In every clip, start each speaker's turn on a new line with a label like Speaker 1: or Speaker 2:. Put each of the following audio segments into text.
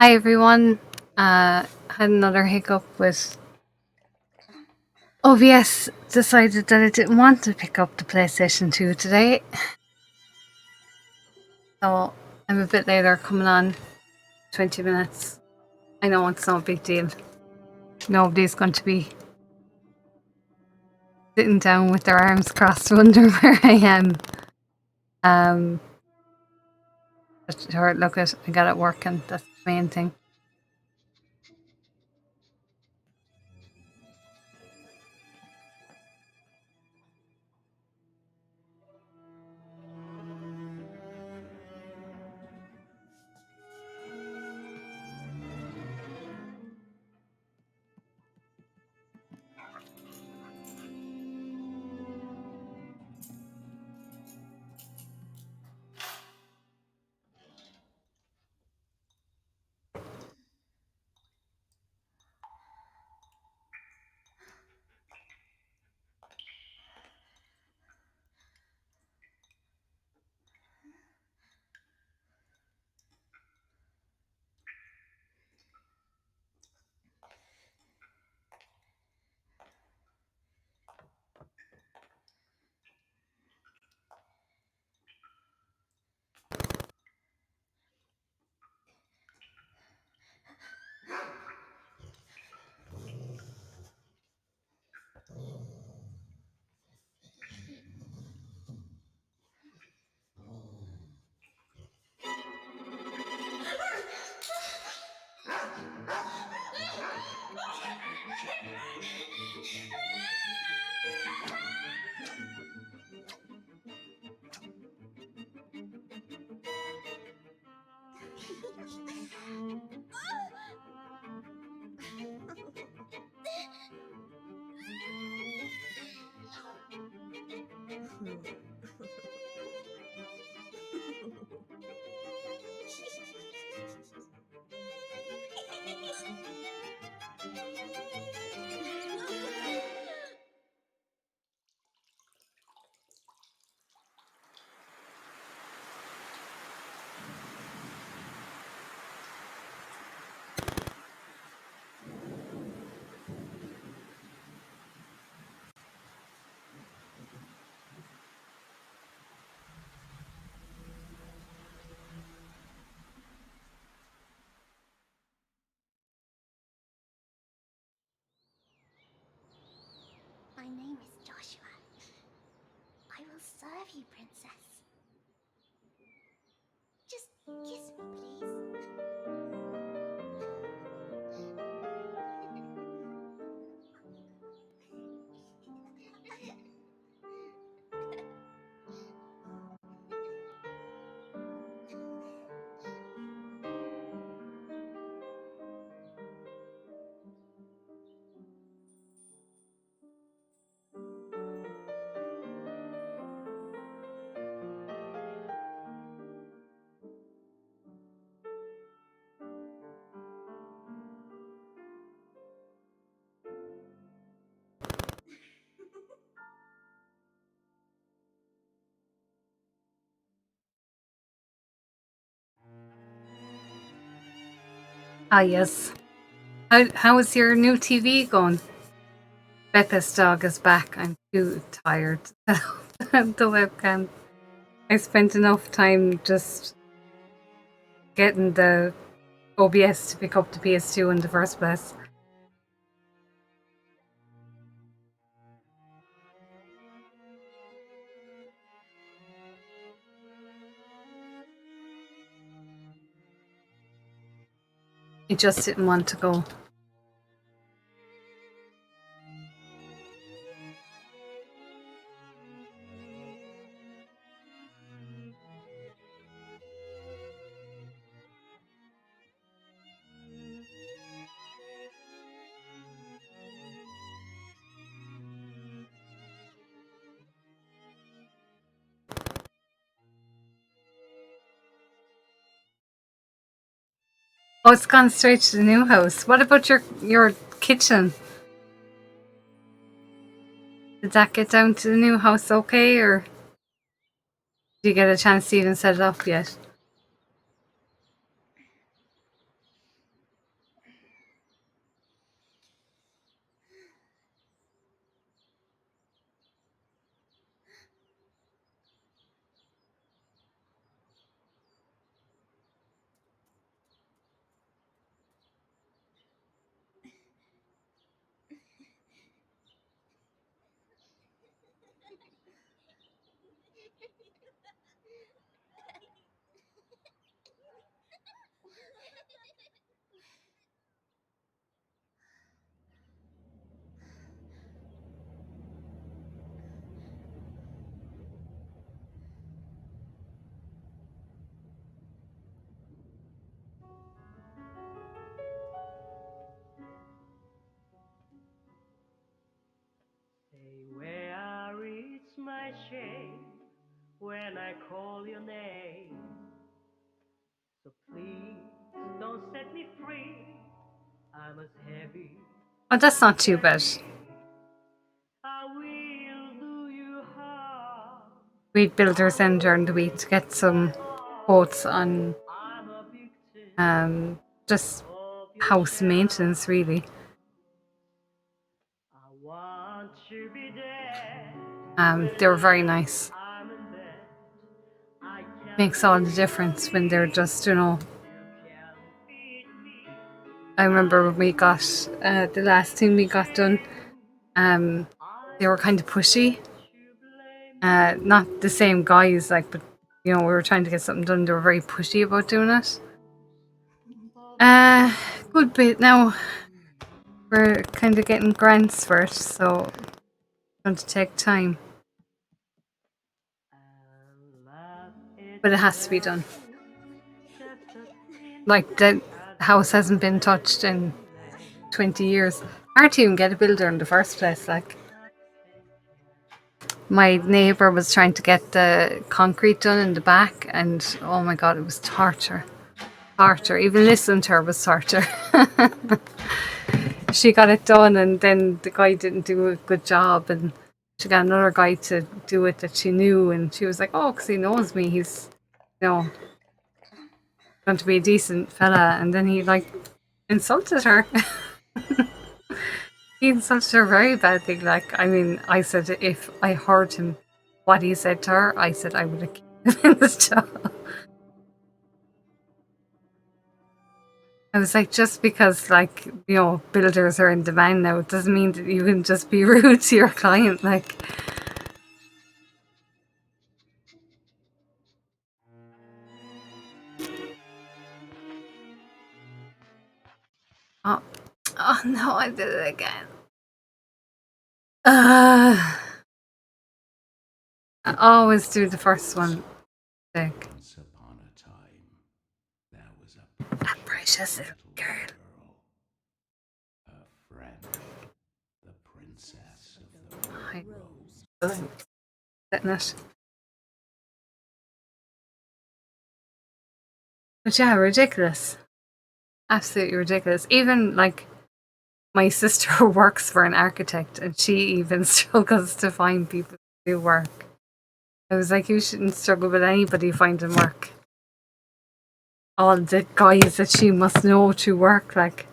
Speaker 1: Hi everyone. Had another hiccup with OBS. Decided that it didn't want to pick up the PlayStation 2 today. So I'm a bit later coming on 20 minutes. I know it's no big deal. Nobody's going to be sitting down with their arms crossed wondering where I am. But sure, look at I got it working. That's the main thing.
Speaker 2: My name is Joshua. I will serve you, princess. Just kiss me, please.
Speaker 1: Ah yes. How is your new TV going? Becca's dog is back. I'm too tired to set up the webcam. I spent enough time just getting the OBS to pick up the PS2 in the first place. It just didn't want to go. Oh, it's gone straight to the new house. What about your kitchen? Did that get down to the new house okay, or did you get a chance to even set it up yet?
Speaker 3: I call your name. So please don't set me free. I'm as heavy
Speaker 1: Oh, that's not
Speaker 3: as
Speaker 1: too bad.
Speaker 3: I will do you harm.
Speaker 1: We'd builders in during the week to get some quotes on
Speaker 3: I'm a victim
Speaker 1: just
Speaker 3: of your
Speaker 1: house maintenance,
Speaker 3: charm.
Speaker 1: really.
Speaker 3: I want to be there
Speaker 1: They were
Speaker 3: when
Speaker 1: very nice.
Speaker 3: I'm in bed. I can
Speaker 1: Makes all the
Speaker 3: feel your
Speaker 1: difference when they're just, you know.
Speaker 3: You can feed me.
Speaker 1: I remember when we got the last thing we got done. They were kind of pushy. Not the same guys, like, but you know, we were trying to get something done. They were very pushy about doing it. Good bit now. We're kind of getting grants for it, so it's going to take time. But it has to be done. Like, the house hasn't been touched in 20 years. Hard to even get a builder in the first place. Like, my neighbour was trying to get the concrete done in the back, and oh my god, it was torture. Torture. Even listening to her was torture. She got it done, and then the guy didn't do a good job, and she got another guy to do it that she knew, and she was like, oh, because he knows me, he's, you know, going to be a decent fella. And then he, like, insulted her. He insulted her very badly. Like, I mean, I said if I heard him, what he said to her, I said I would have kicked him in the jaw. I was like, just because, like, you know, builders are in demand now, it doesn't mean that you can just be rude to your client. Like, oh, oh no, I did it again. I always do the first one. Like,
Speaker 4: Once upon a time, there was
Speaker 1: a precious little girl.
Speaker 4: her friend, the princess of the
Speaker 1: I
Speaker 4: rose.
Speaker 1: setting it. But yeah, ridiculous. Absolutely ridiculous. Even, like, my sister works for an architect, and she even struggles to find people to do work. I was like, you shouldn't struggle with anybody finding work. All the guys that she must know to work, like.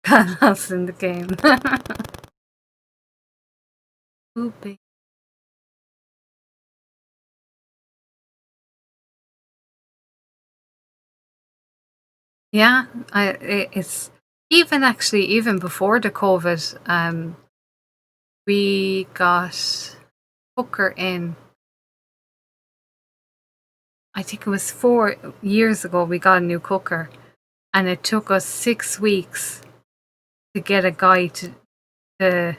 Speaker 1: That's in the game. Oopie. Yeah, it's even actually even before the COVID, we got cooker in. I think it was 4 years ago. We got a new cooker, and it took us 6 weeks to get a guy to.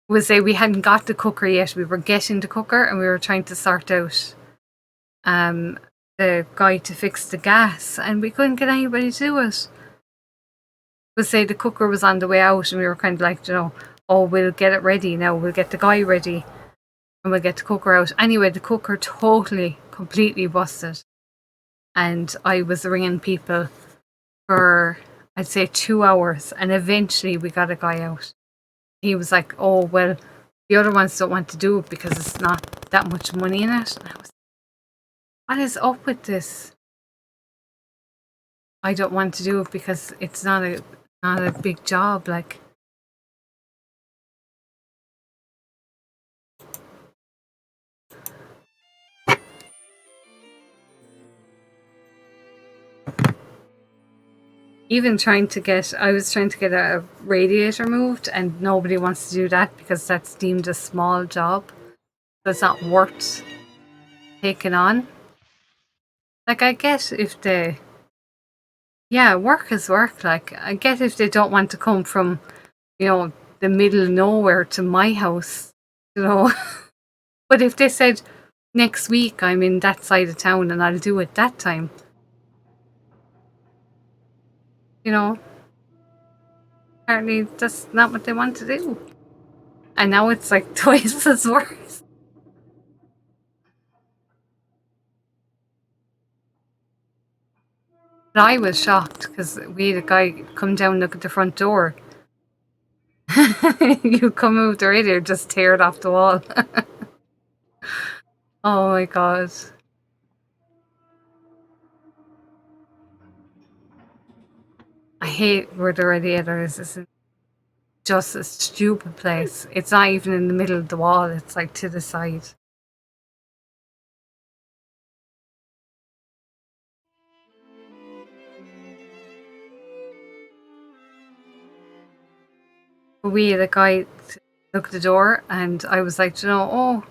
Speaker 1: We'll say we hadn't got the cooker yet. We were getting the cooker, and we were trying to sort out um the guy to fix the gas, and we couldn't get anybody to do it. We'll say the cooker was on the way out, and we were kind of like, you know, oh, we'll get it ready now. We'll get the guy ready, and we'll get the cooker out. Anyway, the cooker totally, completely busted, and I was ringing people for, I'd say, 2 hours, and eventually we got a guy out. He was like, oh, well, the other ones don't want to do it because it's not that much money in it. And I was, what is up with this? I don't want to do it because it's not a big job. Like, even I was trying to get a radiator moved, and nobody wants to do that because that's deemed a small job. So it's not worth taking on. Like, I get if they, yeah, work is work. Like, I get if they don't want to come from, you know, the middle of nowhere to my house, you know. But if they said, next week I'm in that side of town and I'll do it that time, you know, apparently that's not what they want to do. And now it's like twice as worse. But I was shocked because we had a guy come down and look at the front door. You come move the radio, just tear it off the wall. Oh my god. I hate where the radiator is. It's just a stupid place. It's not even in the middle of the wall, it's like to the side. We had a guy look at the door and I was like, oh,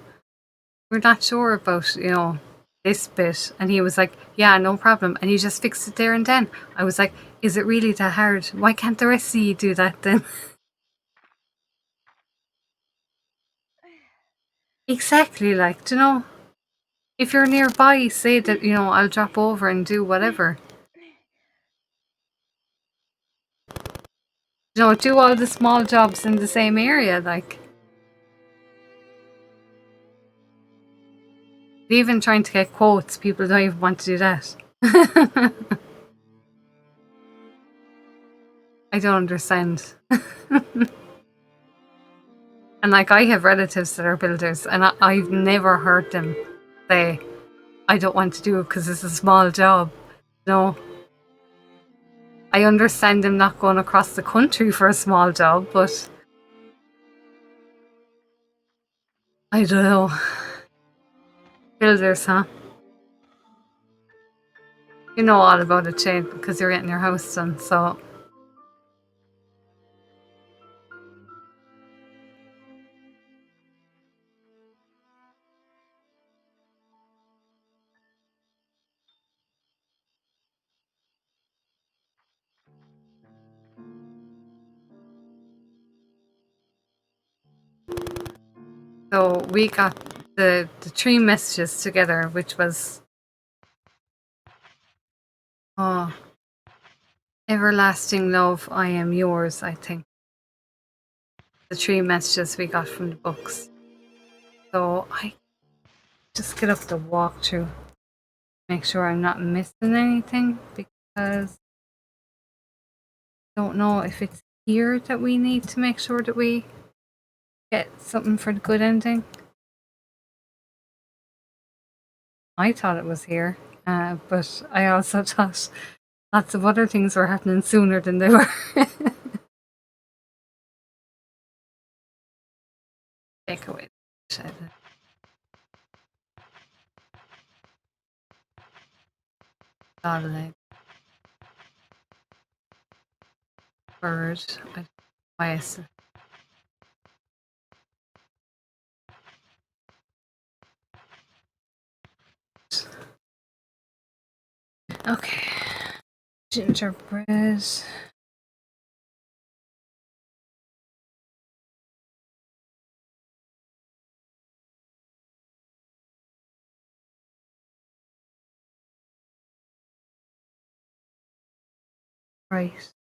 Speaker 1: we're not sure about, this bit. And he was like, yeah, no problem. And he just fixed it there and then. I was like, is it really that hard? Why can't the rest of you do that then? Exactly, like, if you're nearby, say that, I'll drop over and do whatever. Do all the small jobs in the same area, like. Even trying to get quotes, people don't even want to do that. I don't understand. And like, I have relatives that are builders, and I've never heard them say, I don't want to do it because it's a small job. No. I understand them not going across the country for a small job, but I don't know. Builders, huh? You know all about it, Shane, because you're getting your house done, so. So we got the 3 messages together, which was, oh, everlasting love, I am yours, I think. The 3 messages we got from the books. So I just get up the walkthrough, make sure I'm not missing anything, because I don't know if it's here that we need to make sure that we get something for the good ending. I thought it was here, but I also thought lots of other things were happening sooner than they were. Take away the shed. Dog, bird. Why is it? Okay. Gingerbread. Right.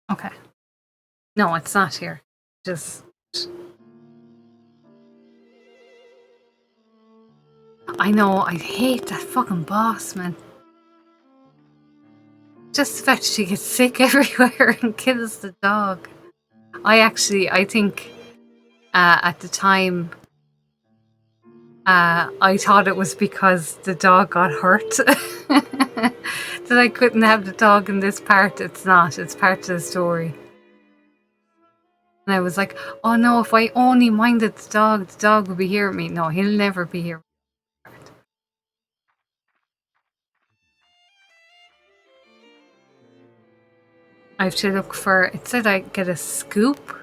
Speaker 1: Okay. No, it's not here. Just. I know, I hate that fucking boss, man. Just the fact she gets sick everywhere and kills the dog. I think at the time, I thought it was because the dog got hurt. That I couldn't have the dog in this part. It's not. It's part of the story. And I was like, oh no, if I only minded the dog would be here with me. No, he'll never be here. I have to look for. It said I get a scoop.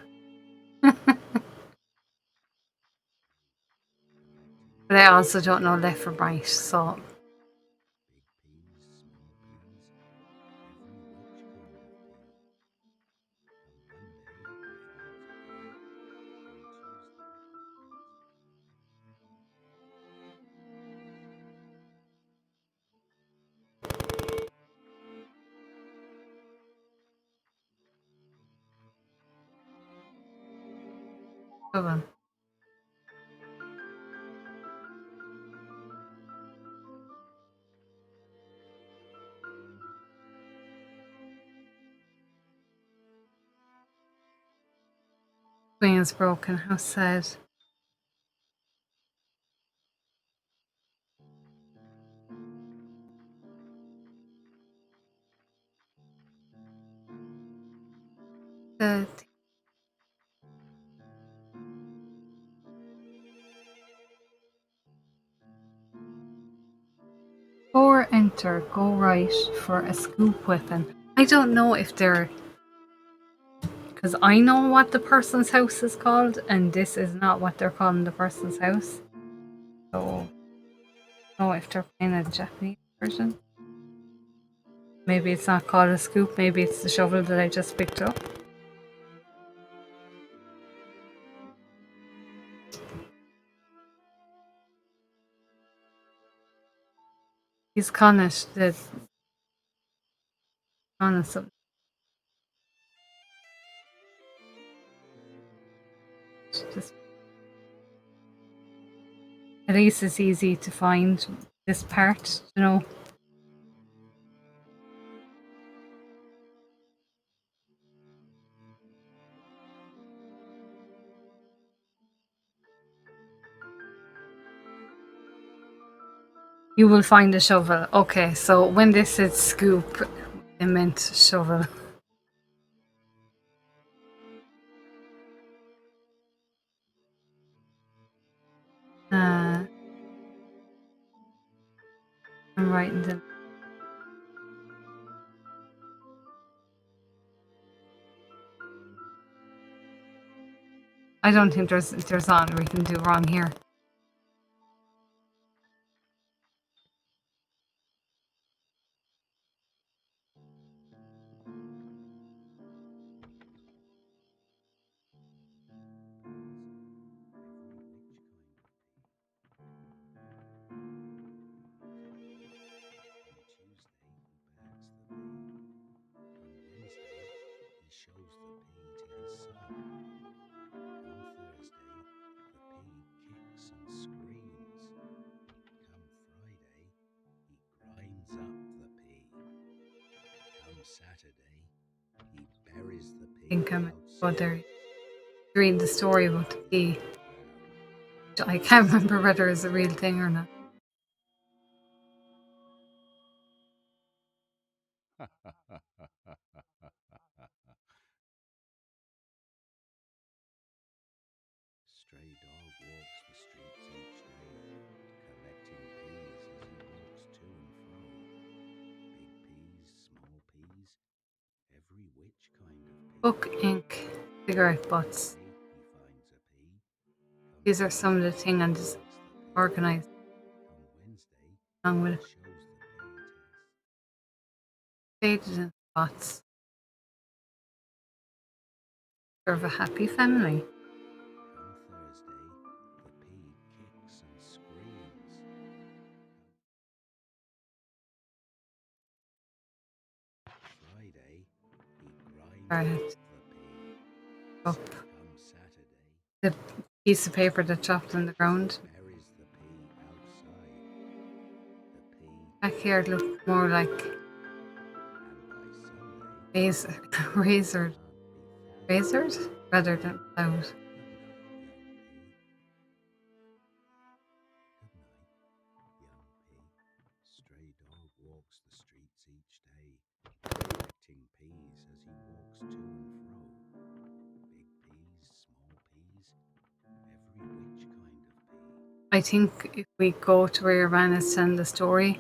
Speaker 1: But I also don't know left from right, so. Hold on. Screen is broken. How sad. The or enter, go right for a scoop weapon. I don't know if they're. Because I know what the person's house is called, and this is not what they're calling the person's house. So, I don't know if they're playing a Japanese version. Maybe it's not called a scoop, maybe it's the shovel that I just picked up. He's Connacht, the Connacht something. Just, at least it's easy to find this part, you know. You will find a shovel. Okay, so when they said scoop, it meant shovel. I'm writing them. I don't think there's on we can do wrong here. I think I'm going there. Read the story about the pea. I can't remember whether it's a real thing or not.
Speaker 4: Stray dog walks the streets each day, collecting peas as he walks to and fro. Big peas, small peas, every which kind of pea.
Speaker 1: Book, ink, cigarette butts.
Speaker 4: He finds a pea.
Speaker 1: These are some of the things I'm just organized
Speaker 4: On Wednesday,
Speaker 1: along with
Speaker 4: shows the pea
Speaker 1: faded in spots. Serve a happy family.
Speaker 4: On Thursday, the pea kicks and screams. Friday, he grinds
Speaker 1: Right.
Speaker 4: up the pea.
Speaker 1: Up.
Speaker 4: Come Saturday,
Speaker 1: The piece of paper that chopped on the ground.
Speaker 4: buries the pea outside. The pea,
Speaker 1: Back here it looked more like
Speaker 4: and by Sunday,
Speaker 1: razored
Speaker 4: can't be found.
Speaker 1: razored rather than plowed.
Speaker 4: Good night, young pea. Good night, young pea. Stray dog walks the streets each day, collecting peas as he walks to and fro. Big peas, small peas, every which kind of pea.
Speaker 1: I think if we go to where your man is telling the story,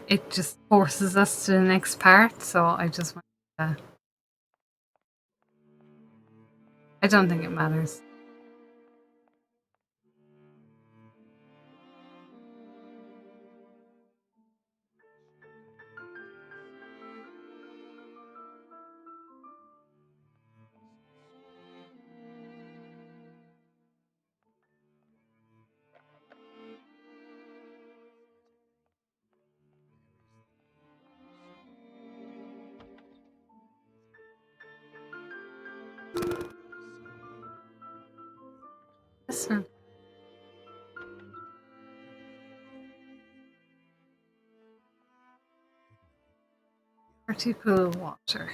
Speaker 1: it just forces us to the next part. So I just want to. I don't think it matters. Yes, sir. Pretty cool water.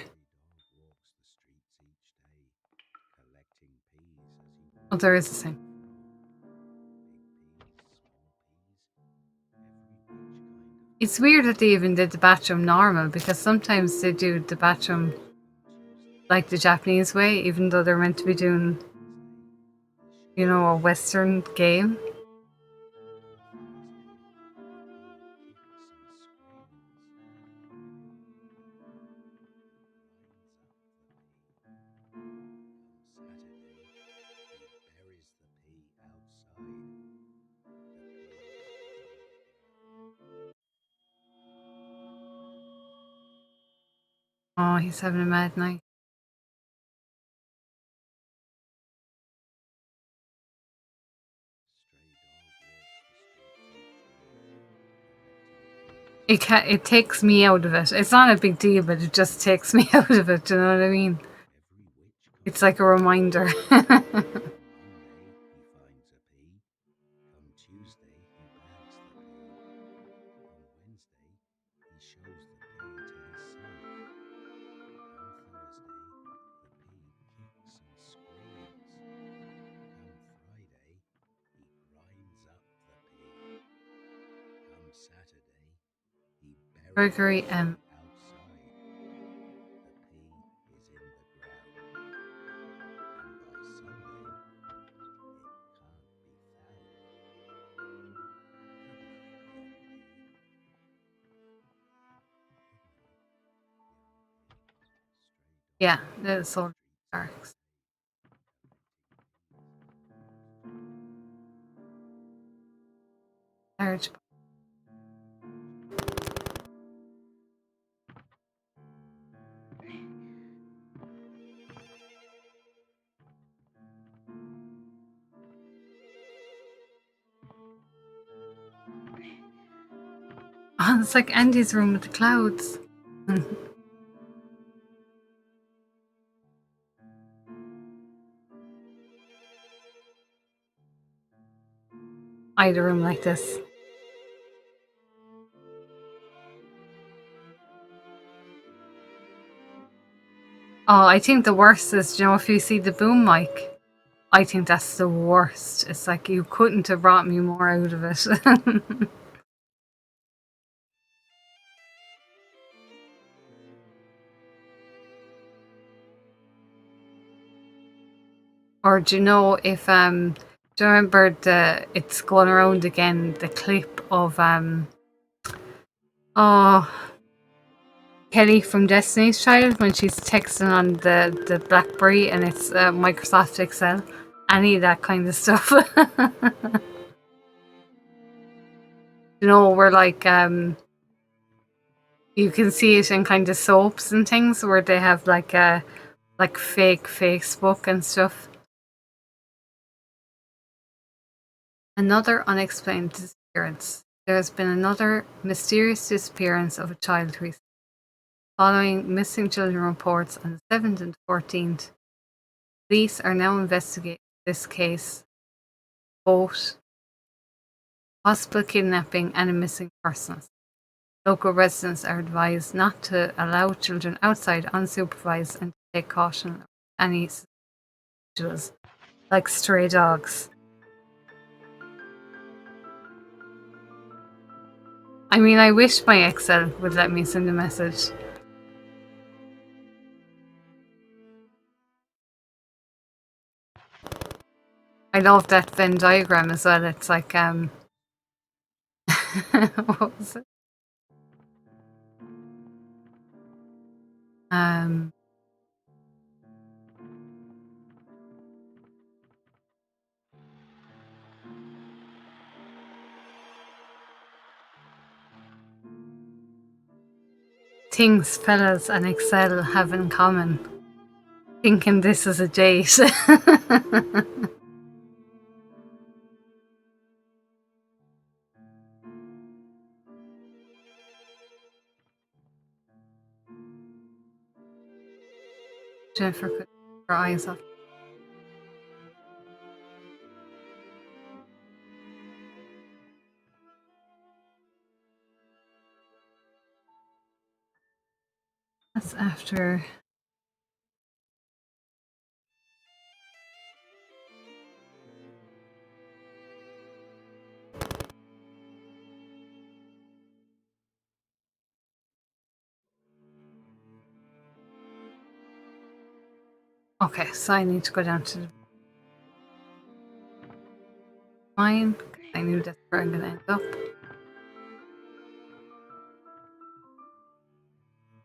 Speaker 1: Oh, there is the same. It's weird that they even did the bathroom normal because sometimes they do the bathroom like the Japanese way, even though they're meant to be doing, a Western game. Oh, he's having a mad night. It takes me out of it. It's not a big deal, but it just takes me out of it. Do you know what I mean? It's like a reminder. Gregory M. Yeah, the Soldier Barracks. Large. Oh, it's like Andy's room with the clouds. I had a room like this. Oh, I think the worst is, if you see the boom mic, I think that's the worst. It's like you couldn't have brought me more out of it. Or do you know if do you remember it's going around again, the clip of oh, Kelly from Destiny's Child when she's texting on the BlackBerry and it's Microsoft Excel, any of that kind of stuff. Where like you can see it in kind of soaps and things where they have like fake Facebook and stuff. Another unexplained disappearance. There has been another mysterious disappearance of a child recently. Following missing children reports on the 7th and 14th, police are now investigating this case, both possible kidnapping and a missing persons. Local residents are advised not to allow children outside unsupervised and to take caution of any individuals, like stray dogs. I mean, I wish my Excel would let me send a message. I love that Venn diagram as well. It's like what was it? Things fellas and Excel have in common. Thinking this is a date. Jennifer could keep her eyes off. That's after. Okay, so I need to go down to the mine. I knew that's where I'm gonna end up.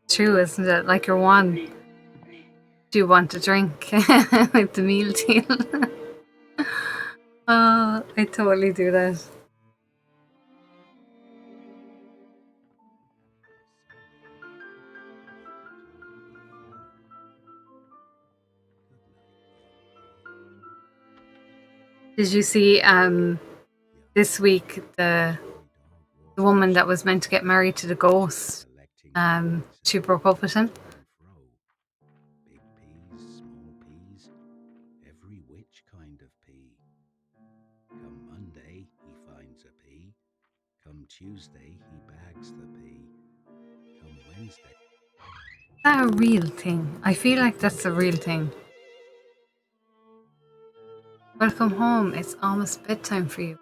Speaker 1: True, isn't it? Like your one. Do you want a drink with the meal deal? Oh, I totally do that. Did you see this week the woman that was meant to get married to the ghost? She broke up with him.
Speaker 4: Big peas, small peas, every which kind of pea. Come Monday, he finds a pea. Come Tuesday, he bags the pea. Come Wednesday.
Speaker 1: Is that a real thing? I feel like that's a real thing. Welcome home. It's almost bedtime for you.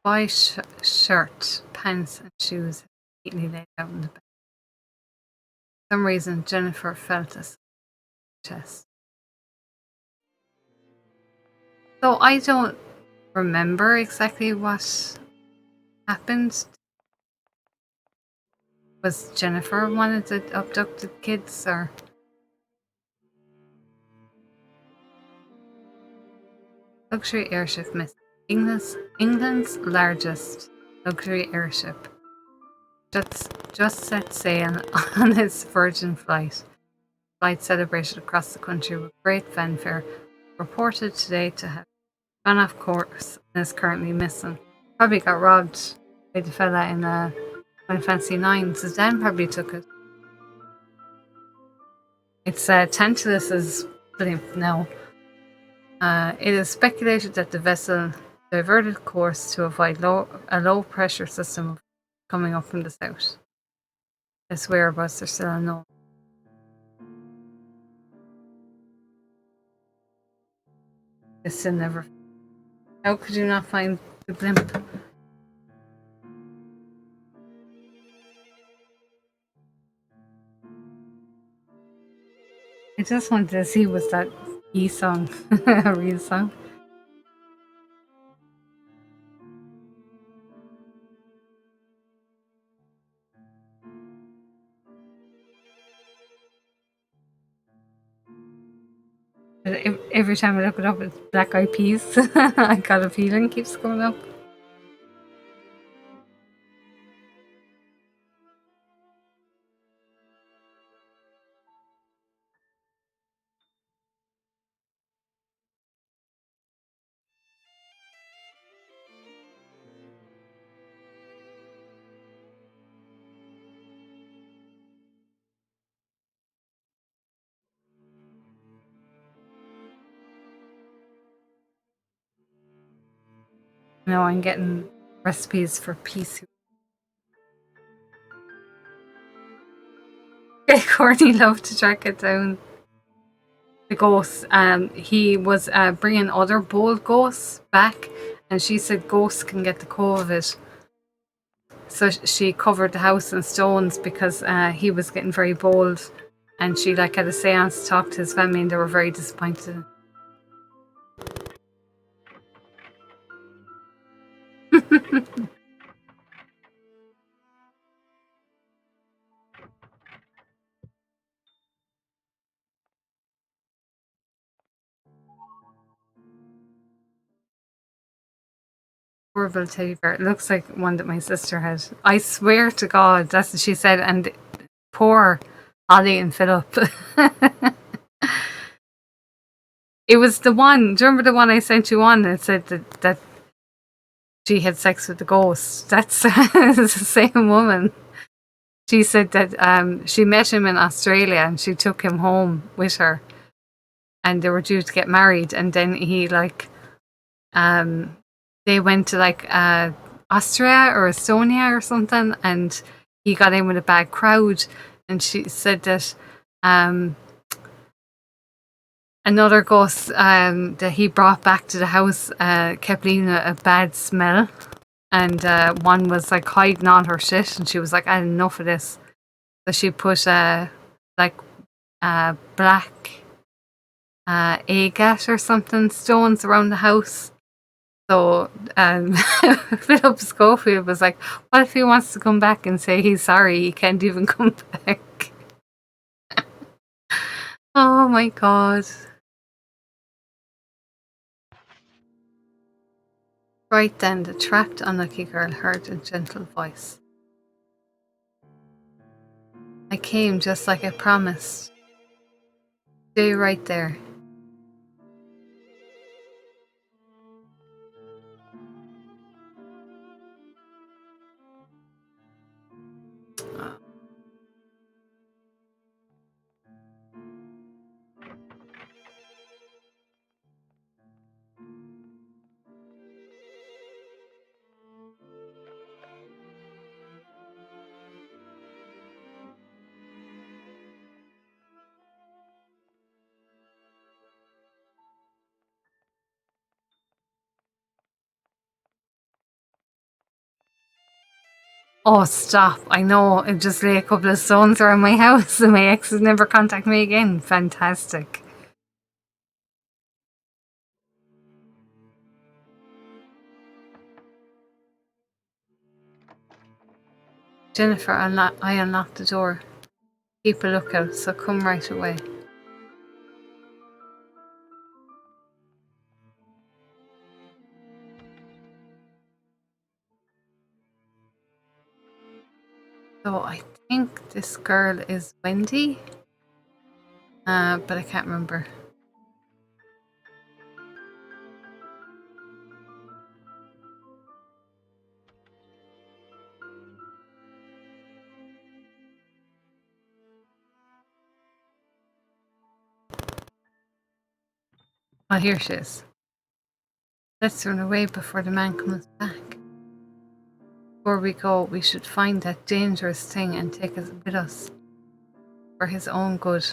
Speaker 1: White shirt, pants, and shoes neatly laid out on the bed. For some reason, Jennifer felt a chest. So I don't remember exactly what happened. Was Jennifer one of the abducted kids, or? Luxury airship missing. England's largest luxury airship just set sail on its Virgin flight. Flight celebrated across the country with great fanfare. Reported today to have gone off course and is currently missing. Probably got robbed by the fella in Final Fantasy 9. So Dan probably took it. It's Tantalus's blimp now. It is speculated that the vessel diverted course to avoid a low pressure system coming up from the south. Its whereabouts are still unknown. They still never. How could you not find the blimp? I just wanted to see was that song a real song? Every time I look it up, it's Black Eyed Peas. I got a feeling keeps coming up. Now I'm getting recipes for pea soup. Courtney loved to track it down. The ghost. He was bringing other bold ghosts back, and she said ghosts can get the COVID so she covered the house in stones because he was getting very bold, and she like had a seance to talk to his family, and they were very disappointed. Horrible teddy bear. It looks like one that my sister had. I swear to God, that's what she said. And poor Ollie and Philip. It was the one. Do you remember the one I sent you on that said that she had sex with the ghost? That's the same woman. She said that she met him in Australia and she took him home with her, and they were due to get married. And then he like they went to like Austria or Estonia or something, and he got in with a bad crowd. And she said that another ghost that he brought back to the house kept leaving a bad smell, and one was like hiding all her shit, and she was like, I had enough of this. So she put like black agate or something stones around the house. So Philip Schofield was like, what if he wants to come back and say he's sorry, he can't even come back? Oh my God. Right then, the trapped unlucky girl heard a gentle voice. I came just like I promised. Stay right there. Oh, stop. I know. I just lay a couple of stones around my house and my ex has never contacted me again. Fantastic. Jennifer, I unlocked the door. Keep a lookout, so come right away. So I think this girl is Wendy, but I can't remember. Oh, here she is. Let's run away before the man comes back. Before we go, we should find that dangerous thing and take it with us for his own good.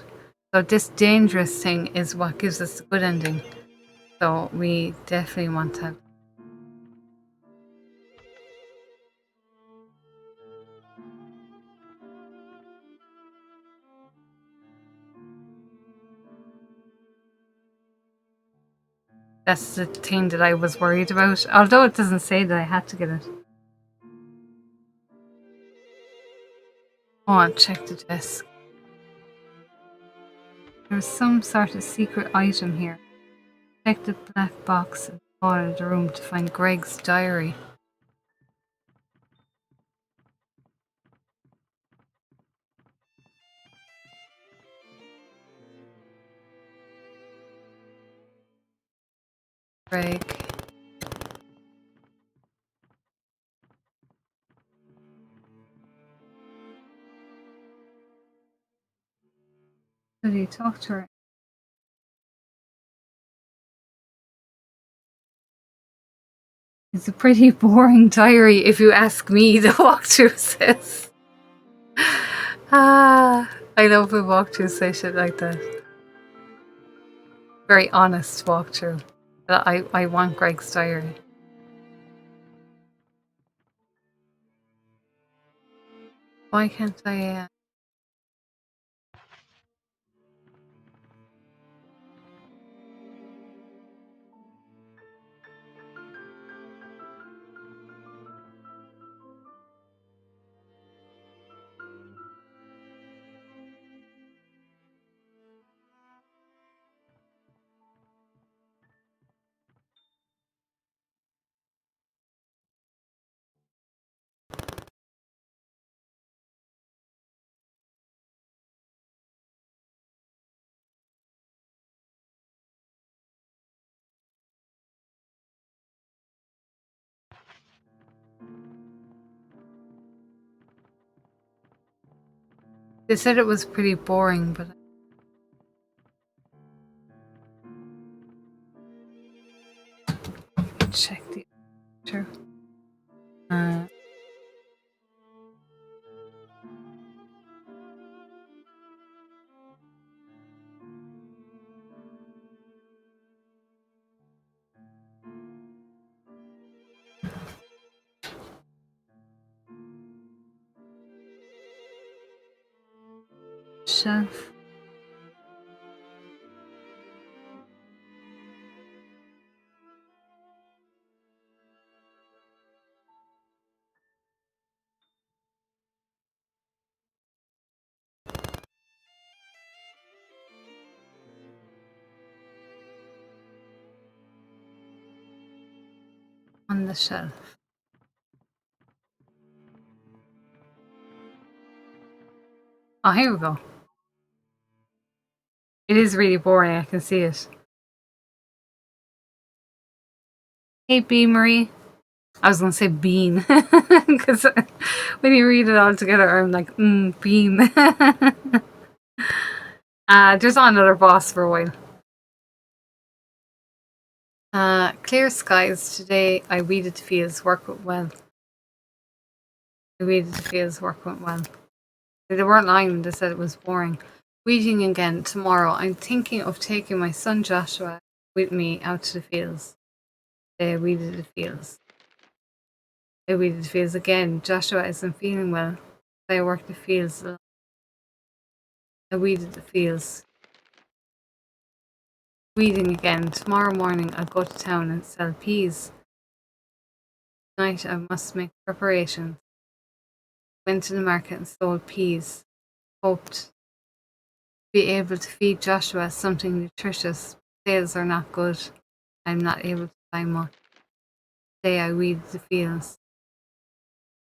Speaker 1: So this dangerous thing is what gives us the good ending. So we definitely want to have. That's the thing that I was worried about, although it doesn't say that I had to get it. Oh, I'll check the desk. There's some sort of secret item here. Check the black box in the corner of the room to find Greg's diary. Greg. Did he talk to her? It's a pretty boring diary if you ask me, the walkthrough says. I love a walkthrough say shit like that. Very honest walkthrough. But I want Greg's diary. Why can't I? They said it was pretty boring, but check the picture. Shelf. On the shelf. Oh, here we go. It is really boring. I can see it. Hey, B. Marie. I was going to say bean. Because when you read it all together, I'm like, bean. Just on another boss for a while. Clear skies today. I weeded the fields. Work went well. I weeded the fields. Work went well. They weren't lying. They said it was boring. Weeding again tomorrow. I'm thinking of taking my son Joshua with me out to the fields. They weeded the fields. I weeded the fields again. Joshua isn't feeling well. I worked the fields. I weeded the fields. Weeding again. Tomorrow morning I'll go to town and sell peas. Tonight I must make preparations. Went to the market and sold peas. Hoped to be able to feed Joshua something nutritious. Sales are not good. I'm not able to buy much. Today I weeded the fields.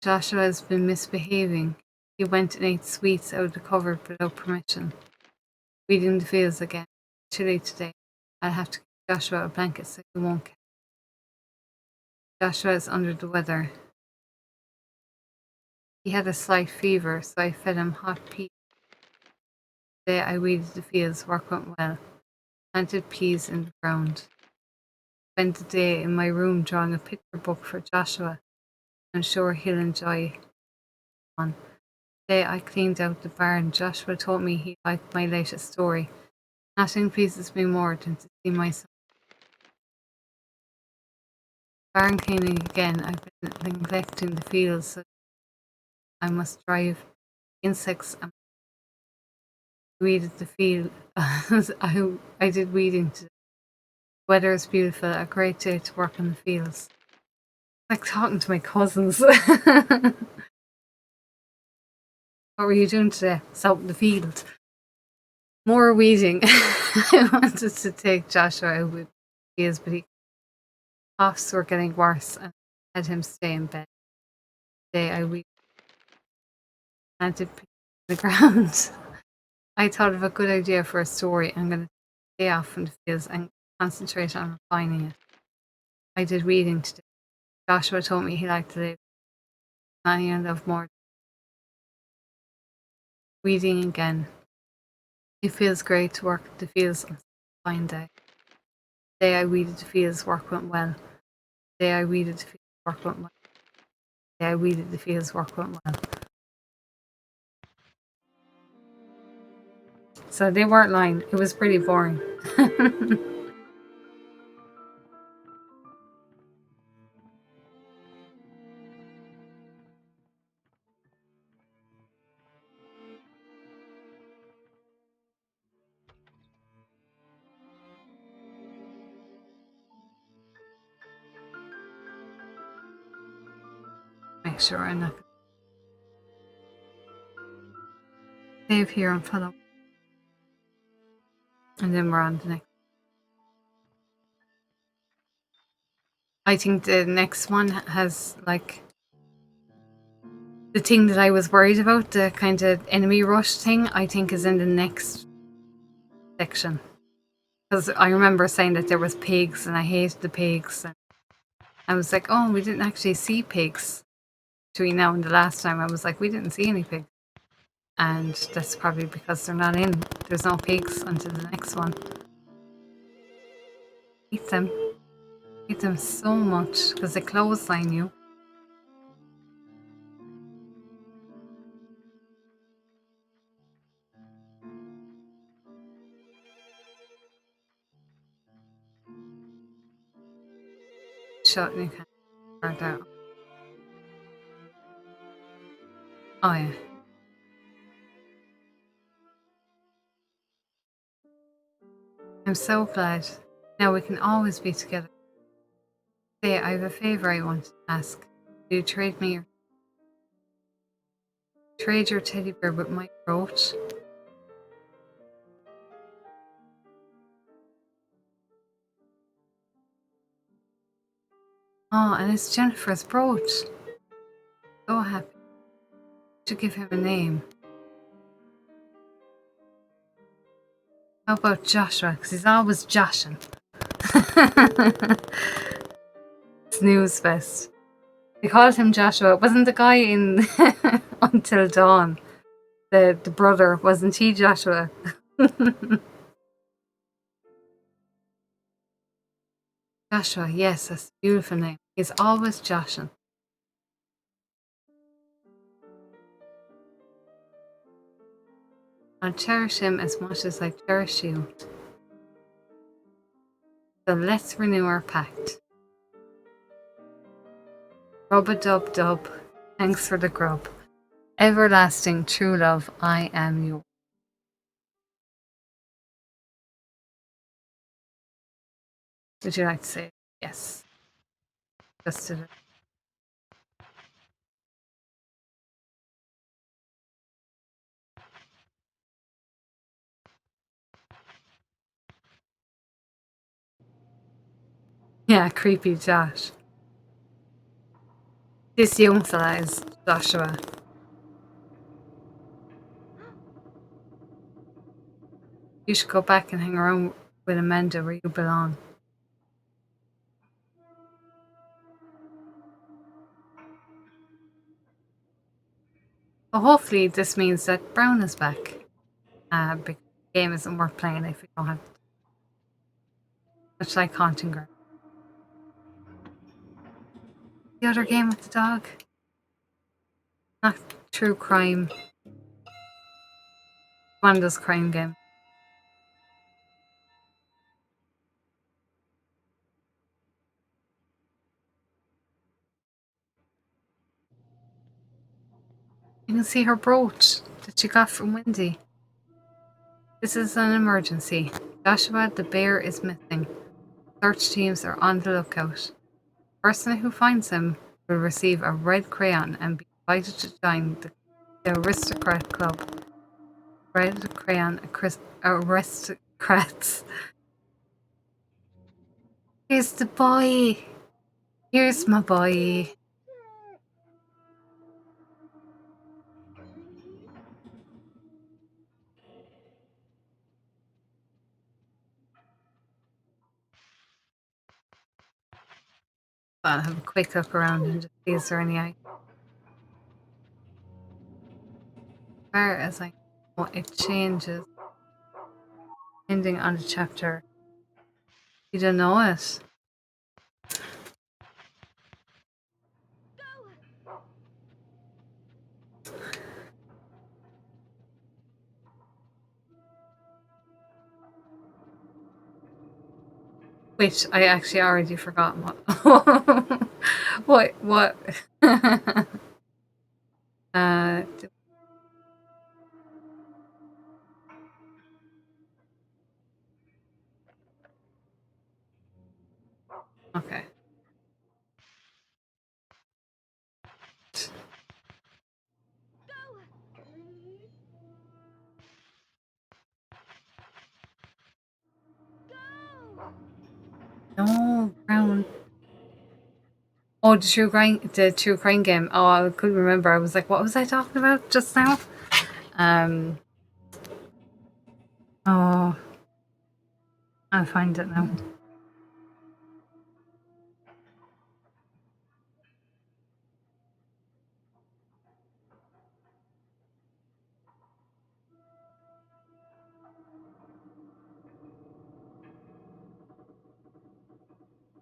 Speaker 1: Joshua has been misbehaving. He went and ate sweets out of the cupboard without permission. Weeding the fields again. Chilly today. I'll have to give Joshua a blanket so he won't get. Joshua is under the weather. He had a slight fever, so I fed him hot peas. Today I weeded the fields. Work went well. Planted peas in the ground. Spent the day in my room drawing a picture book for Joshua. I'm sure he'll enjoy one. Today I cleaned out the barn. Joshua told me he liked my latest story. Nothing pleases me more than to see my son. Barn cleaning again. I've been neglecting the fields, so I must drive insects and weeded the field. I did weeding today. Weather is beautiful. A great day to work in the fields. Like talking to my cousins. What were you doing today? It's out in the field. More weeding. I wanted to take Joshua out with his, but his coughs were getting worse and had him stay in bed. Today I weeded planted peas in the ground. I thought of a good idea for a story. I'm going to stay off from the fields and concentrate on refining it. I did weeding today. Joshua told me he liked to live. Many I love more. Weeding again. It feels great to work the fields on a fine day. Today I weeded the fields. Work went well. Today I weeded the fields. Work went well. Today I weeded the fields. Work went well. So they weren't lying. It was pretty boring. make sure I'm not gonna save here and follow. And then we're on the next. I think the next one has like the thing that I was worried about, the kind of enemy rush thing, I think is in the next section. Because I remember saying that there was pigs and I hated the pigs. And I was like, oh, we didn't actually see pigs between now and the last time. I was like, we didn't see any pigs. And that's probably because they're not in. There's no pigs until the next one. Hate them. Hate them so much because they clothesline you. Shut you can't start out. Oh yeah. I'm so glad. Now we can always be together. Hey, I have a favor I want to ask. Do you trade me your teddy bear with my brooch? Oh, and it's Jennifer's brooch. So happy. To give him a name. How about Joshua? Because he's always joshing. Snooze fest. They called him Joshua. Wasn't the guy in Until Dawn? The brother, wasn't he Joshua? Joshua, yes, that's a beautiful name. He's always joshing. I'll cherish him as much as I cherish you. So let's renew our pact. Rub-a-dub-dub. Thanks for the grub. Everlasting true love, I am yours. Would you like to say it? Yes? Just did it. Yeah, creepy Josh. This young fella is Joshua. You should go back and hang around with Amanda where you belong. Well, hopefully this means that Brown is back. Because the game isn't worth playing if we don't have... Much like Haunting Girl. The other game with the dog? Not true crime. One of those crime games. You can see her brooch that she got from Wendy. This is an emergency. Joshua the bear is missing. Search teams are on the lookout. The person who finds him will receive a red crayon and be invited to join the Aristocrat Club. Red crayon aristocrats. Here's the boy. Here's my boy. I'll have a quick look around and just see is there any eye. As far as I know, it changes depending on the chapter. You don't know it. Which I actually already forgot what. what? uh, okay. Oh, the true crime game. Oh, I couldn't remember. I was like, what was I talking about just now? Oh, I'll find it now.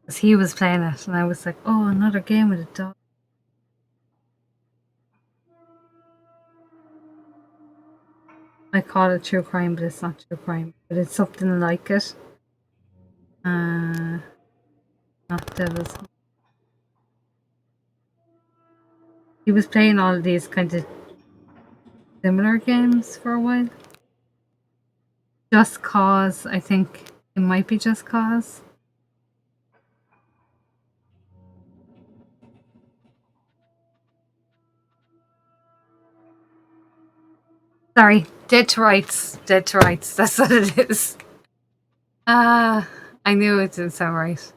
Speaker 1: 'Cause he was playing it, and I was like, oh, another game with a dog. I call it true crime, but it's not true crime. But it's something like it. Not Devil's. He was playing all these kind of similar games for a while. Just Cause, I think it might be Just Cause. Sorry, Dead to Rights. Dead to Rights. That's what it is. I knew it didn't sound right.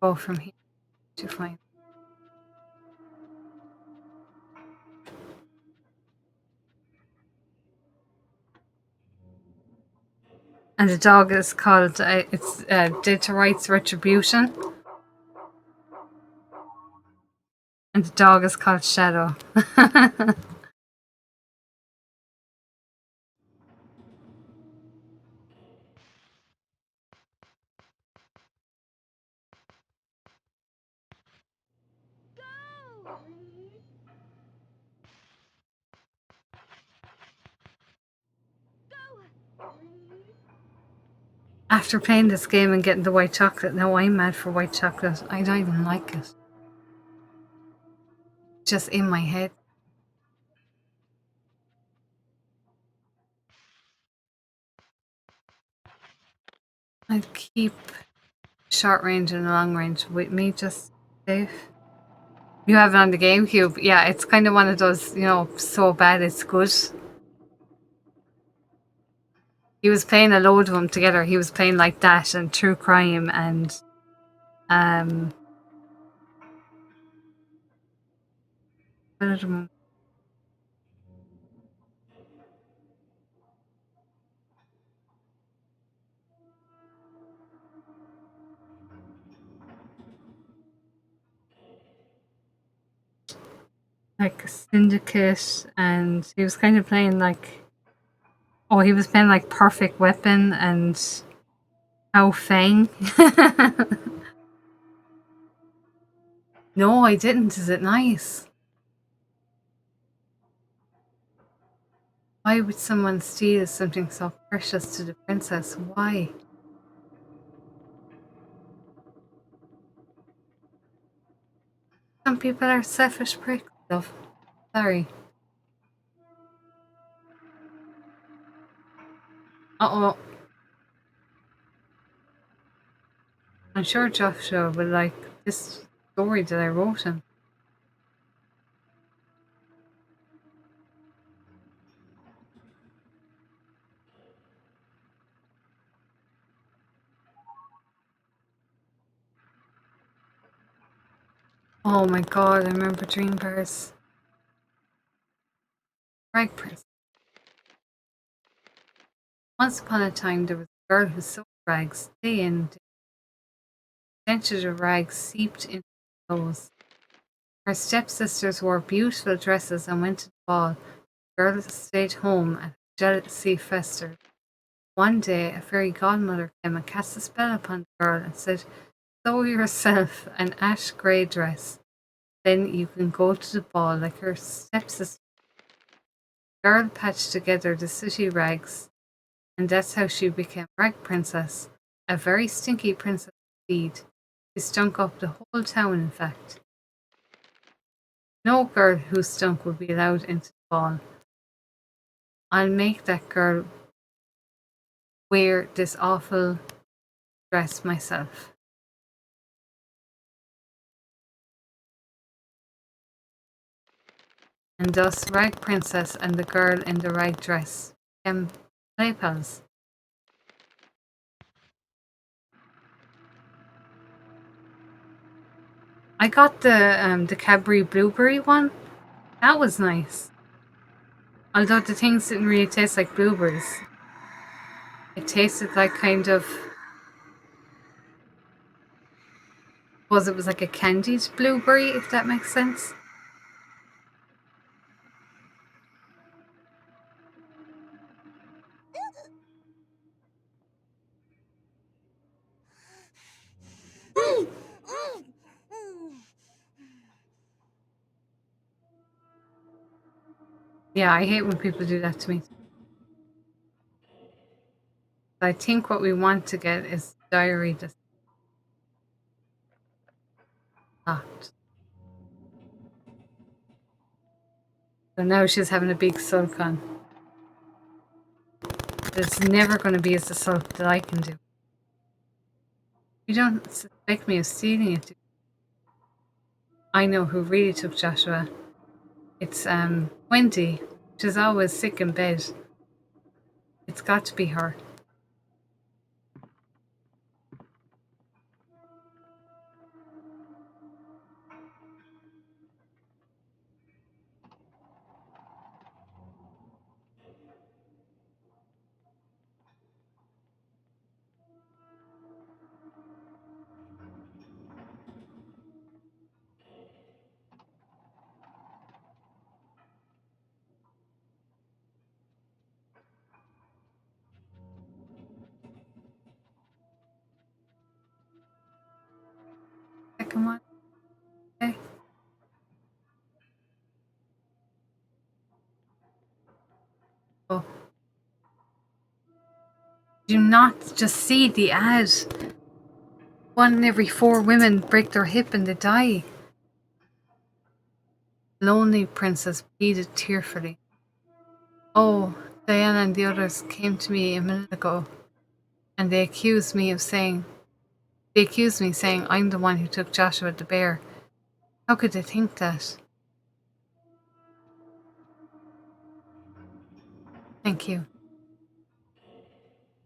Speaker 1: Go from here to find. And the dog is called, it's Dead to Rights Retribution. And the dog is called Shadow. After playing this game and getting the white chocolate, now I'm mad for white chocolate. I don't even like it. Just in my head. I'd keep short range and long range with me, just safe. You have it on the GameCube. Yeah, it's kind of one of those, so bad it's good. He was playing a load of them together. He was playing like that and True Crime and what other one? Like Syndicate, and he was kind of playing like, oh, he was playing like Perfect Weapon and How Fang. No, I didn't. Is it nice? Why would someone steal something so precious to the princess? Why? Some people are selfish pricks, love. Sorry. Uh-oh. I'm sure Joshua would like this story that I wrote him. Oh my god, I remember Dream Bears. Rag Prince. Once upon a time, there was a girl who sewed rags day in, day. The stench of rags seeped into her clothes. Her stepsisters wore beautiful dresses and went to the ball. The girl stayed home and her jealousy festered. One day, a fairy godmother came and cast a spell upon the girl and said, sew yourself an ash grey dress. Then you can go to the ball like her stepsister. The girl patched together the sooty rags, and that's how she became Rag Princess, a very stinky princess indeed. She stunk up the whole town, in fact. No girl who stunk would be allowed into the ball. I'll make that girl wear this awful dress myself. And thus Rag Princess and the girl in the rag dress became play pals. I got the Cadbury Blueberry one. That was nice. Although the things didn't really taste like blueberries. It tasted like kind of, it was like a candied blueberry, if that makes sense. Yeah, I hate when people do that to me. I think what we want to get is diary that's locked. So now she's having a big sulk on. It's never going to be as a sulk that I can do. You don't suspect me of stealing it. I know who really took Joshua. It's Wendy. She's always sick in bed. It's got to be her. Second one. Okay. Oh. Do not just see the ad. 1 in every 4 women break their hip and they die. Lonely Princess pleaded tearfully. Oh, Diana and the others came to me a minute ago, and they accused me saying I'm the one who took Joshua the bear. How could they think that? Thank you.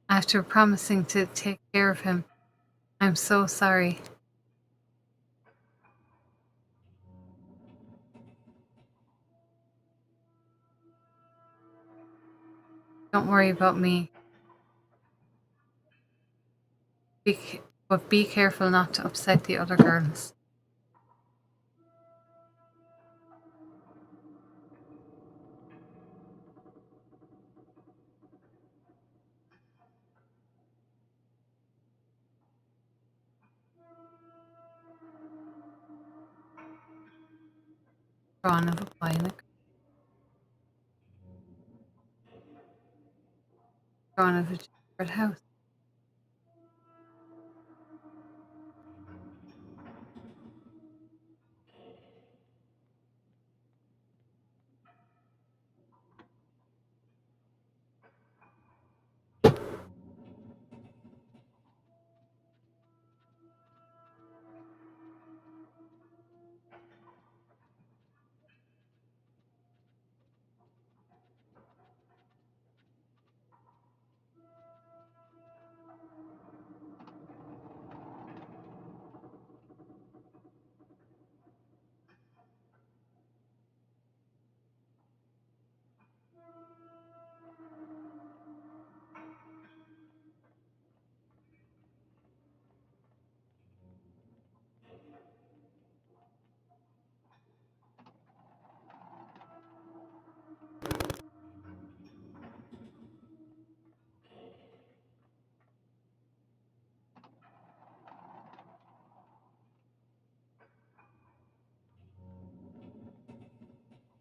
Speaker 1: After promising to take care of him, I'm so sorry. Don't worry about me. But be careful not to upset the other girls. Drawn of a boy in a drawn of a gingerbread house.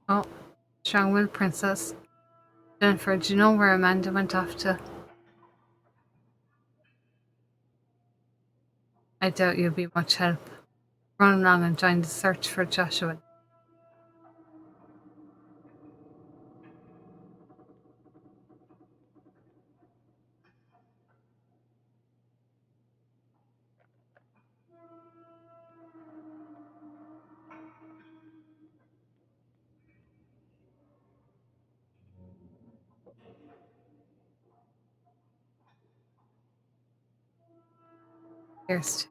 Speaker 1: Oh, strong-willed princess. Jennifer, do you know where Amanda went off to? I doubt you'll be much help. Run along and join the search for Joshua. Here's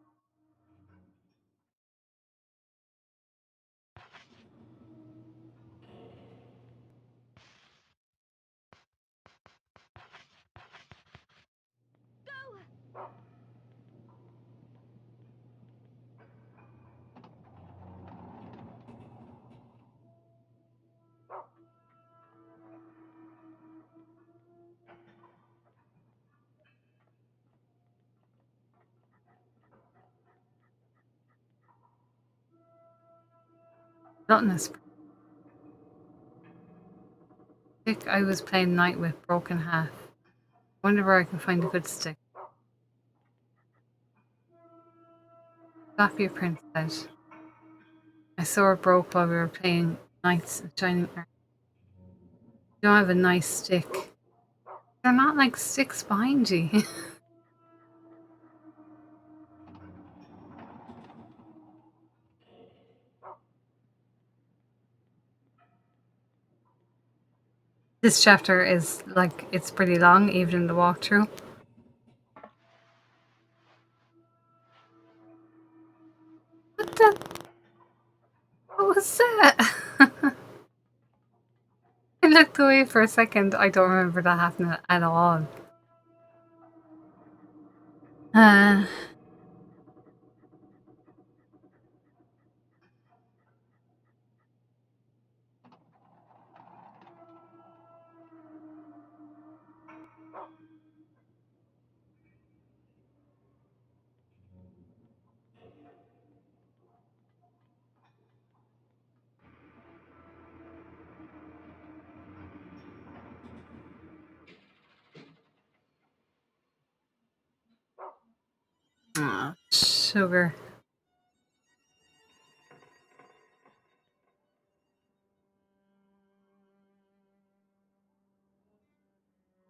Speaker 1: gluttonous. Stick I was playing night with broken half. Wonder where I can find a good stick. Sophia Prince said, I saw it broke while we were playing Knights of Shining Armor. You don't have a nice stick. They're not like sticks behind you. This chapter is like, it's pretty long, even in the walkthrough. What the? What was that? I looked away for a second. I don't remember that happening at all. Uh, sugar.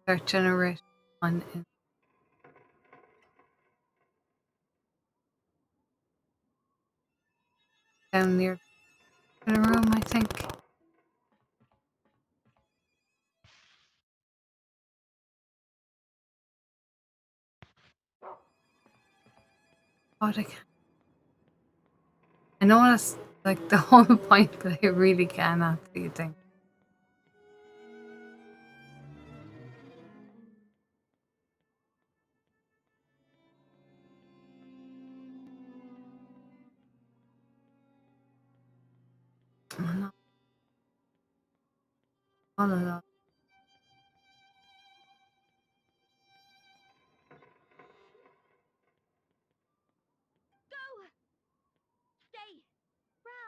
Speaker 1: Start generation on in down near the room, I think. God, I can't. I know that's like the whole point, but I really cannot see things. Oh, no. All of that.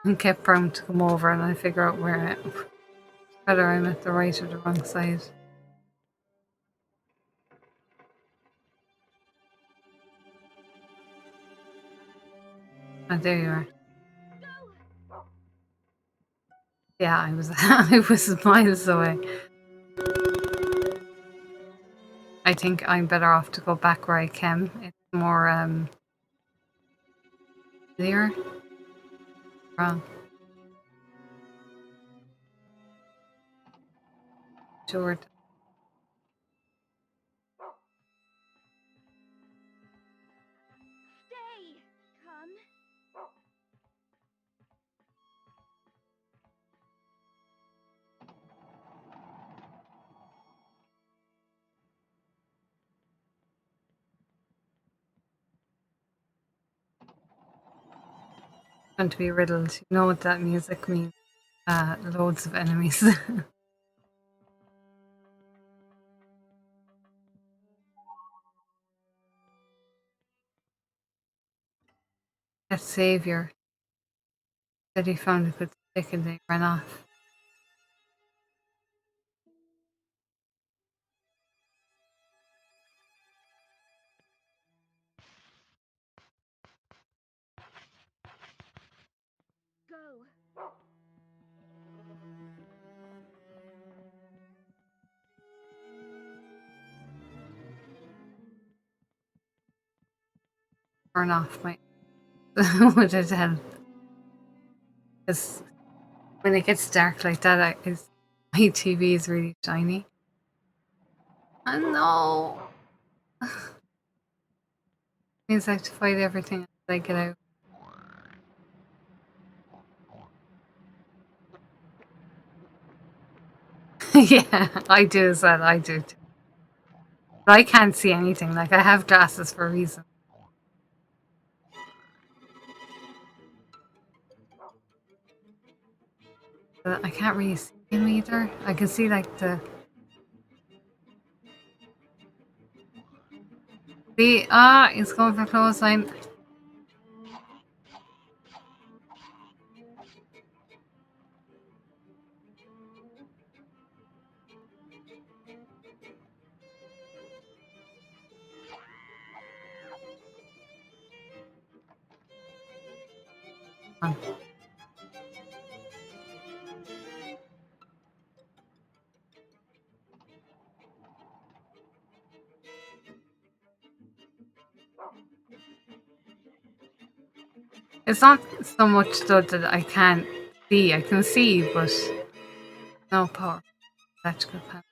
Speaker 1: And kept Brown to come over and I figure out whether I'm at the right or the wrong side. Oh, there you are. Yeah, I was I was miles away. I think I'm better off to go back where I came. It's more clear. Wrong. Sure. Going to be riddled. You know what that music means. Loads of enemies. That savior said he found a good stick and they ran off. Burn off my what it had. Because when it gets dark like that, my TV is really shiny. Oh no! Means I have to fight everything as I get out. Yeah, I do as well. I do too. But I can't see anything. Like I have glasses for a reason. But I can't really see him either. I can see like the. See, he's going for clothesline. It's not so much though that I can't see. I can see, but no power. Electrical power.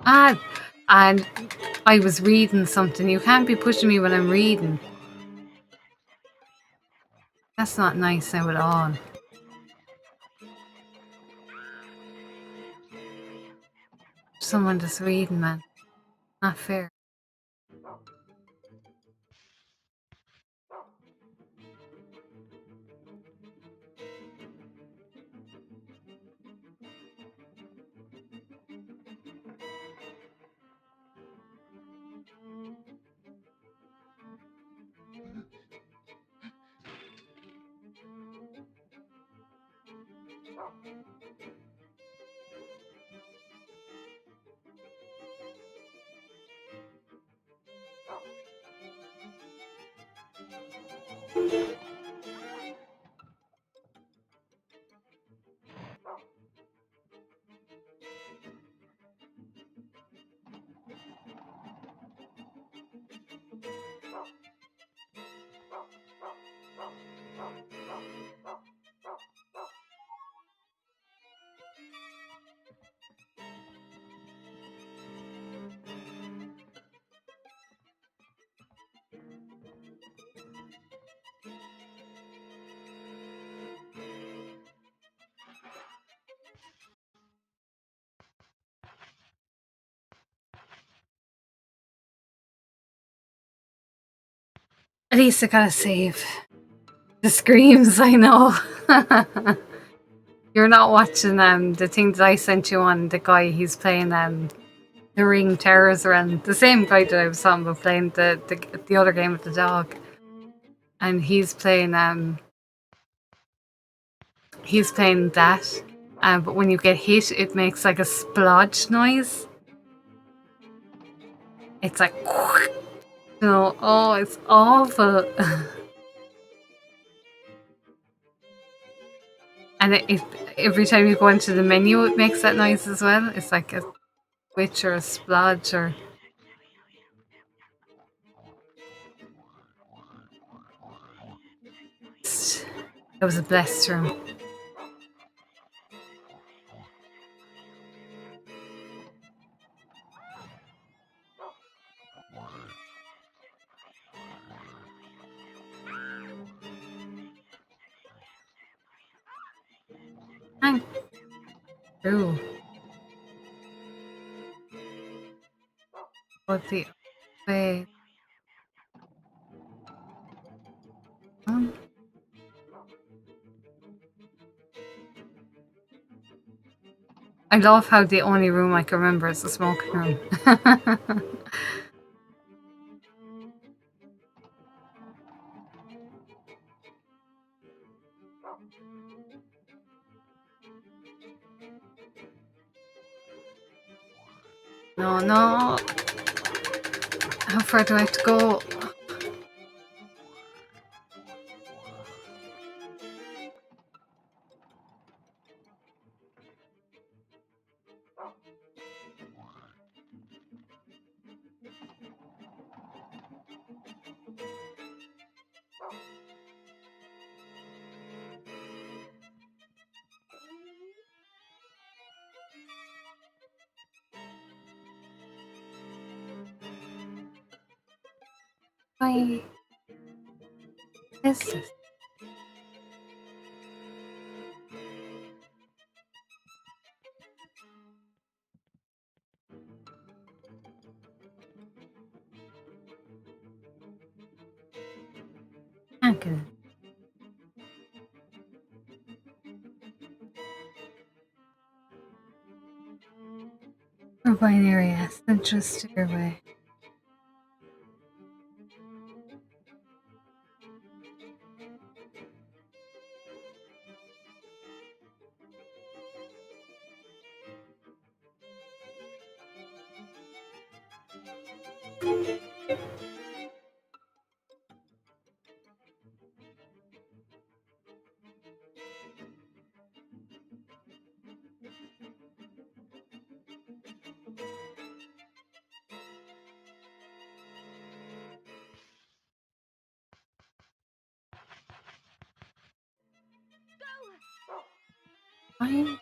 Speaker 1: Ah, and I was reading something. You can't be pushing me when I'm reading. That's not nice now at all. Someone just reading, man. Not fair. At least I gotta save. The screams, I know. You're not watching the thing that I sent you on, the guy he's playing the Ring Terrors around. The same guy that I was talking about playing the other game with the dog. And he's playing that. But when you get hit it makes like a splodge noise. It's like oh, it's awful. And every time you go into the menu, it makes that noise as well. It's like a switch or a splodge or. That was a blessed room. Thank you. What the way? I love how the only room I can remember is the smoking room. No, no. How far do I have to go? Bye. is this? Can't get it. Urbine area, central stairway. Fine.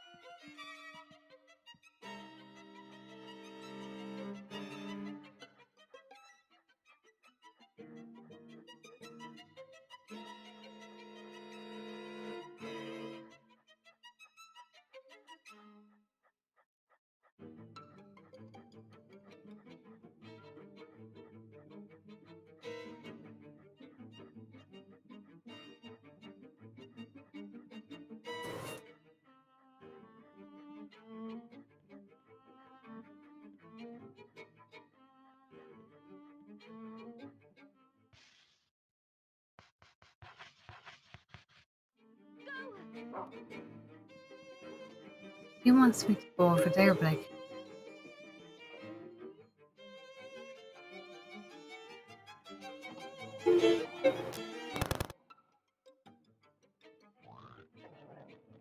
Speaker 1: He wants me to go over there, but I can't.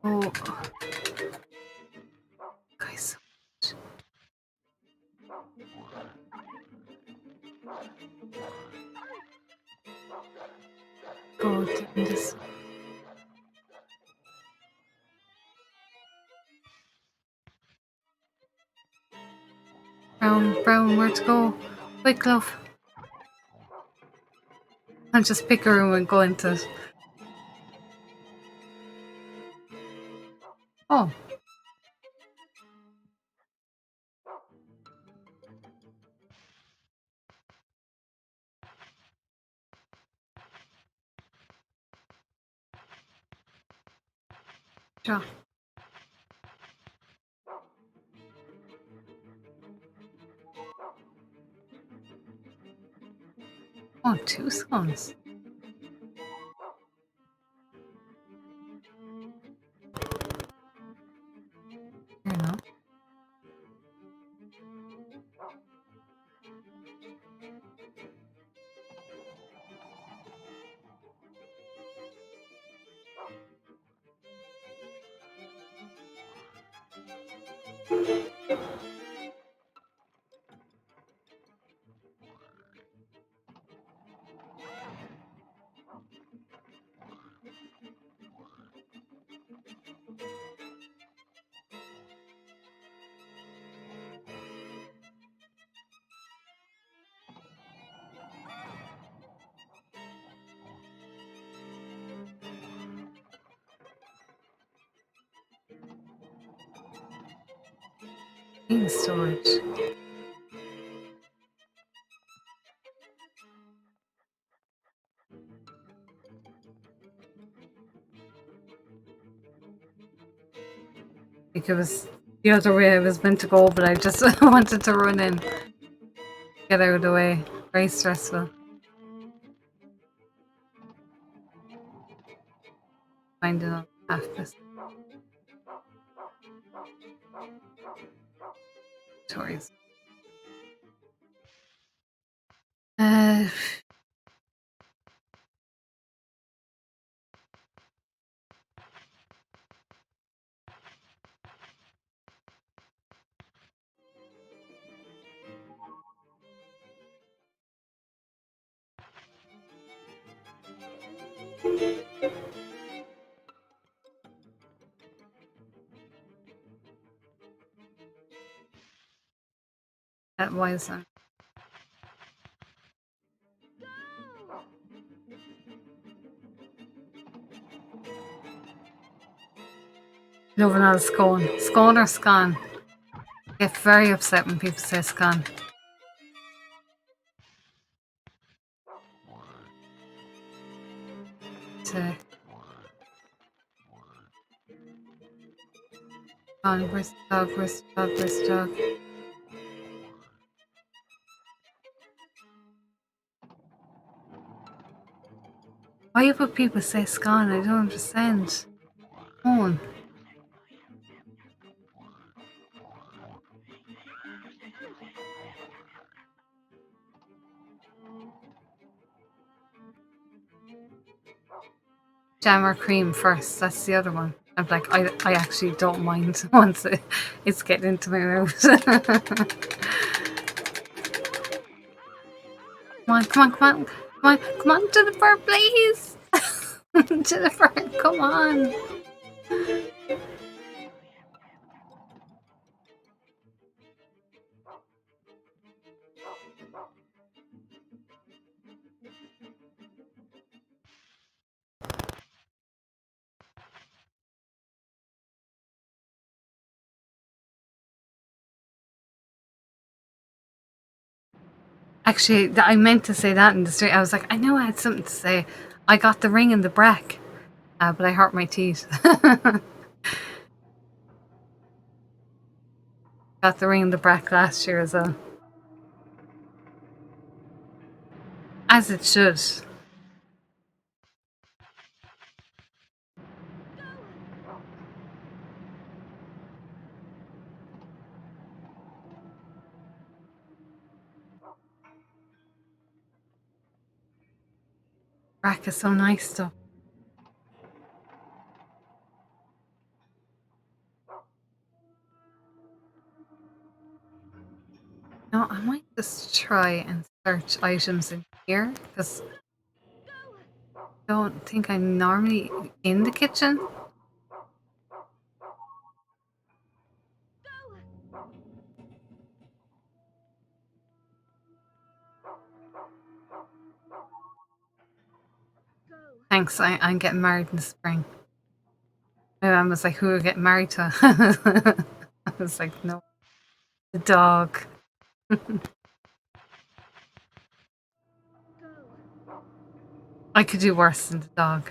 Speaker 1: Oh, guys. Go down this. Brown, where to go? Quick, love. I'll just pick a room and go into it. Oh. Sure. Oh, 2 scones. Fair enough. Bean storage. I think it was the other way I was meant to go, but I just wanted to run in. Get out of the way. Very stressful. Finding on half this. Tories. Uh, that was Loving all scone. Scone or scone? I get very upset when people say scone. To where's the dog? Where's the dog? Where's the dog? Why would people say scone? I don't understand. Come on. Jam or cream first. That's the other one. I'm like, I actually don't mind once it's getting into my mouth. Come on, come on, come on, come on, come on, Jennifer, please. Jennifer, come on. Actually, I meant to say that in the street. I was like, I know I had something to say. I got the ring and the brack, but I hurt my teeth. Got the ring and the brack last year as well. As it should. Brack is so nice though. No, I might just try and search items in here because I don't think I'm normally in the kitchen. Thanks, I'm getting married in the spring. My mum was like, who are you getting married to? I was like, no, the dog. I could do worse than the dog.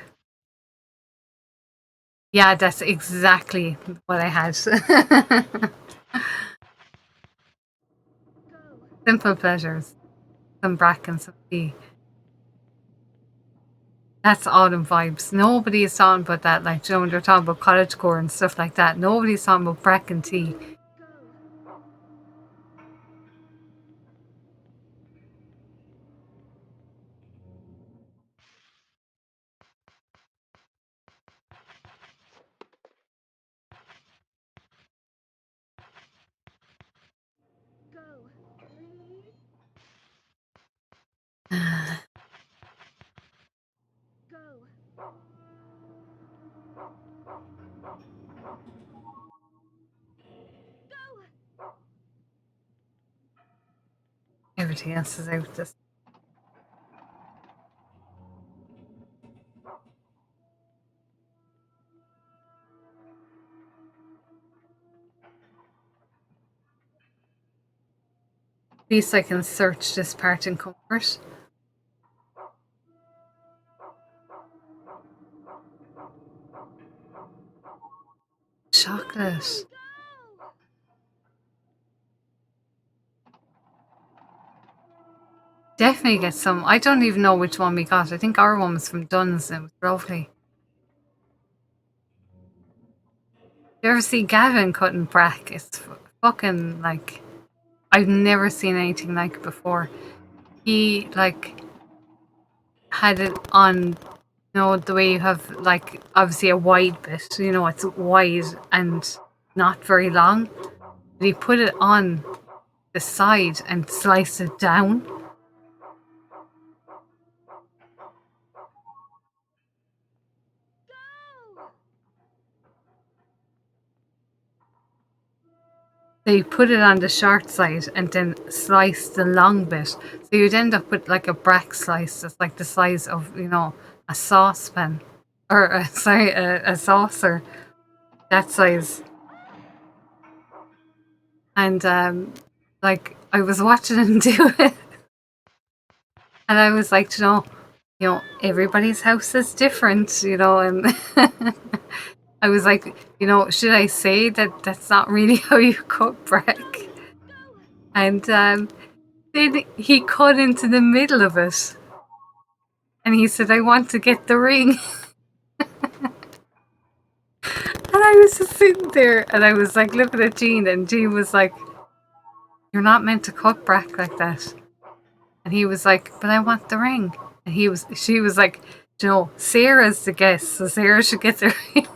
Speaker 1: Yeah, that's exactly what I had. Simple pleasures. Some bracken, some tea. That's autumn vibes. Nobody is talking about that. Like, you know, when they're talking about cottage core and stuff like that. Nobody's talking about bracken tea. Everything else is out this. At least I can search this part in comfort. Chocolate. Definitely get some. I don't even know which one we got. I think our one was from Dunn's and it was lovely. You ever see Gavin cutting brack? It's fucking like I've never seen anything like it before. He like had it on, you know, the way you have like obviously a wide bit, you know, it's wide and not very long. But he put it on the side and sliced it down. They put it on the short side and then slice the long bit. So you'd end up with like a brack slice that's like the size of, you know, a saucepan. Or, sorry, a saucer. that size. And like I was watching him do it, and I was like, everybody's house is different, and I was like, should I say that that's not really how you cut break? And then he cut into the middle of it, and he said, "I want to get the ring." And I was just sitting there, and I was like looking at Jean, and Jean was like, "You're not meant to cut break like that." And he was like, "But I want the ring." And she was like, Sarah's the guest, so Sarah should get the ring.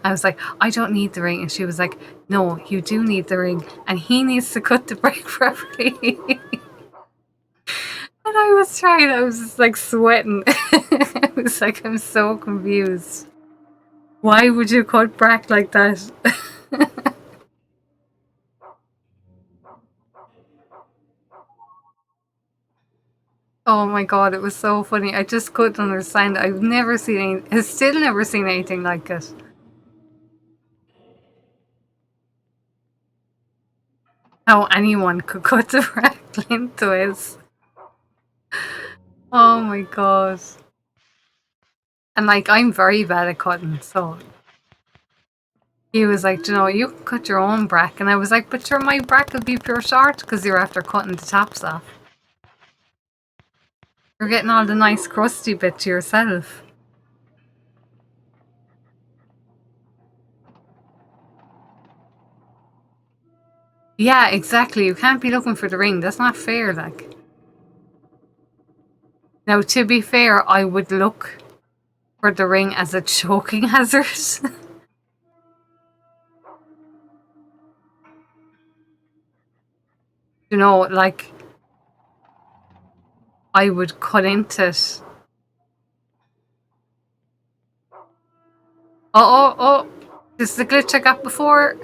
Speaker 1: I was like, "I don't need the ring." And she was like, "No, you do need the ring. And he needs to cut the break properly." And I was just like sweating. I was like, I'm so confused. Why would you cut break like that? Oh my god, it was so funny. I just couldn't understand. I've still never seen anything like it. How anyone could cut the break lengthways. Oh my god. And like, I'm very bad at cutting, so he was like, you can cut your own brack. And I was like, but sure, my brack would be pure short because you're after cutting the tops off. You're getting all the nice crusty bit to yourself. Yeah, exactly. You can't be looking for the ring. That's not fair, like. Now, to be fair, I would look for the ring as a choking hazard. Like, I would cut into it. Oh. This is the glitch I got before.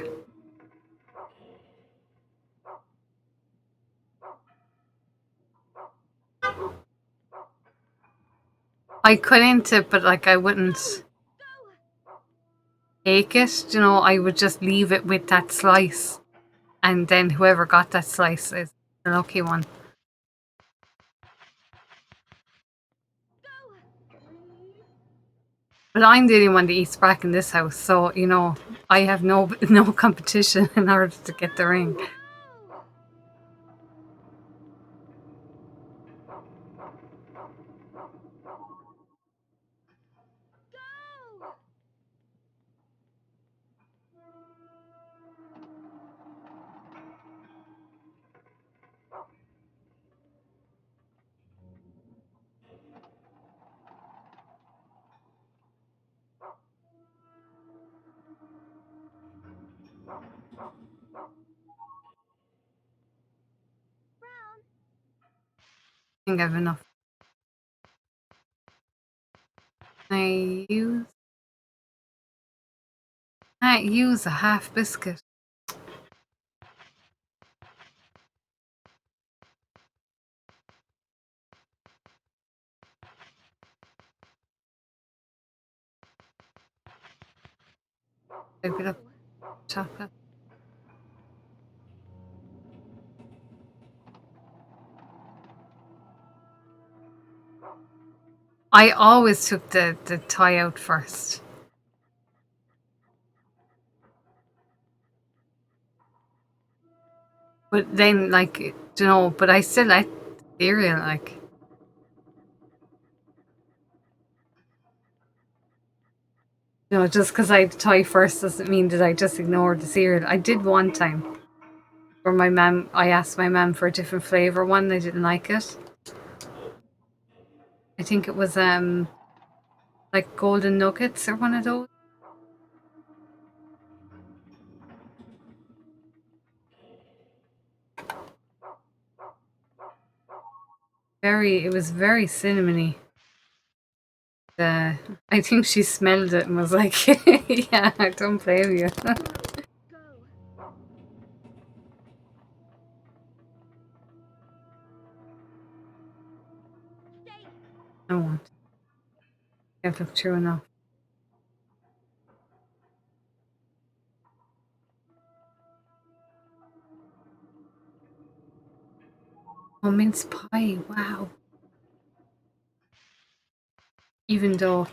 Speaker 1: I cut into it, but like, I wouldn't take it. I would just leave it with that slice. And then whoever got that slice is the lucky one. But I'm the only one that eats brack in this house, so I have no competition in order to get the ring. I think I have enough. I use a half biscuit. A bit of chocolate. I always took the tie out first. But then, like, but I still like cereal, like. Just because I tie first doesn't mean that I just ignore the cereal. I did one time where I asked my mum for a different flavour one, they didn't like it. I think it was like golden nuggets or one of those. It was very cinnamony. I think she smelled it and was like, yeah, I don't blame you. I won't. I've looked through enough. Oh, mince pie, wow. Even though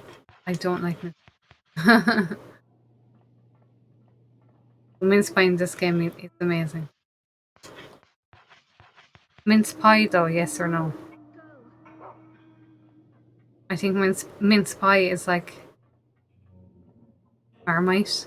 Speaker 1: I don't like mince mince pie in this game is amazing. Mince pie though, yes or no? I think mince pie is like Marmite.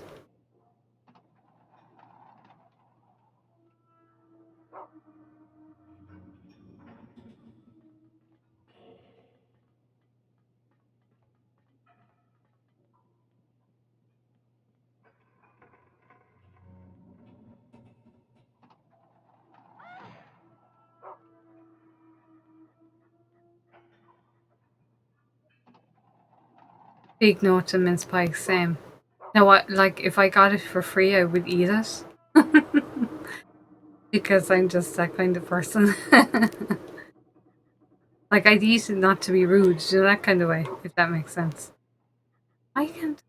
Speaker 1: Big no to mince pie, same. Now, what, like, if I got it for free, I would eat it. Because I'm just that kind of person. Like, I'd eat it not to be rude, you know, that kind of way, if that makes sense. Why can't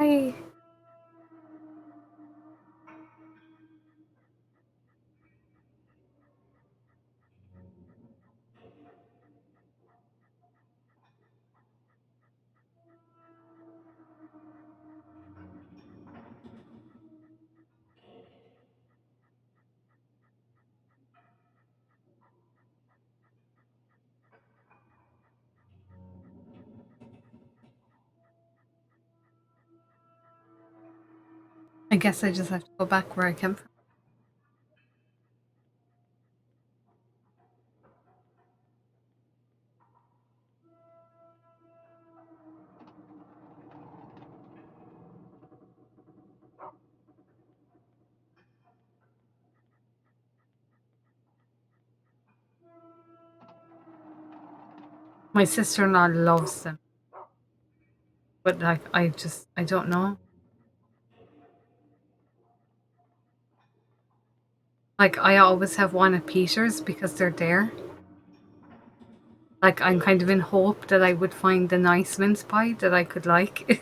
Speaker 1: I guess I just have to go back where I came from. My sister-in-law loves them. But, like, I don't know. Like, I always have one at Peter's because they're there. Like, I'm kind of in hope that I would find the nice mince pie that I could like.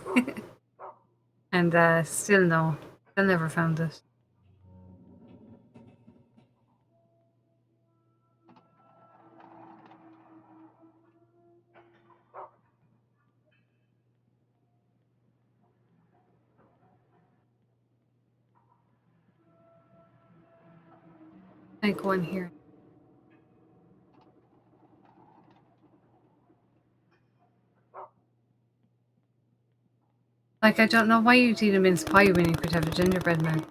Speaker 1: And still no. I never found it. I go in here. Like, I don't know why you'd eat a mince pie when you could have a gingerbread man.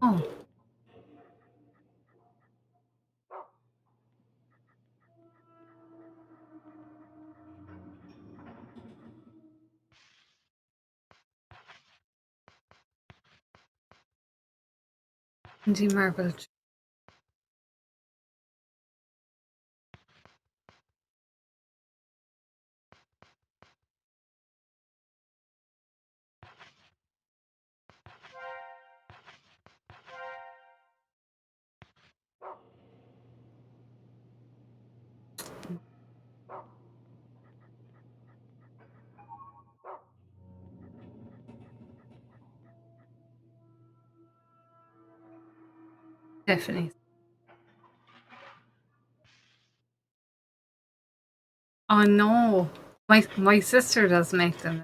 Speaker 1: Oh, Indy marble. Definitely. Oh no. My sister does make them.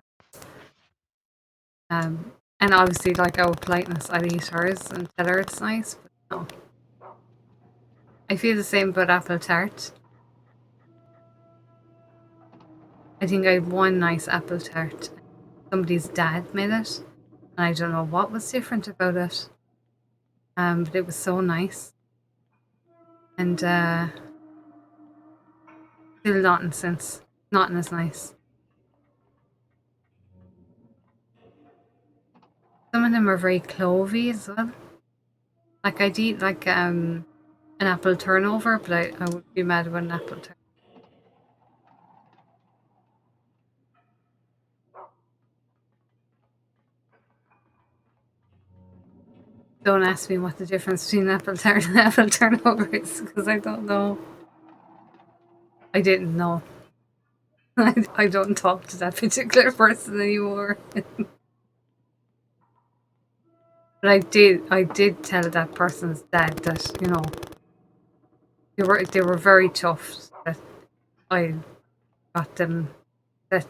Speaker 1: And obviously, like, out of politeness, I'd eat hers and tell her it's nice, but no. I feel the same about apple tart. I think I had one nice apple tart. Somebody's dad made it, and I don't know what was different about it. But it was so nice. And still not since. Not as nice. Some of them are very clovey as well. Like, I'd eat like an apple turnover, but I would be mad about an apple tart. Don't ask me what the difference between apple tart and apple turnover is, because I don't know. I didn't know. I don't talk to that particular person anymore. But I did tell that person's dad that, you know, they were very tough, that I got them, that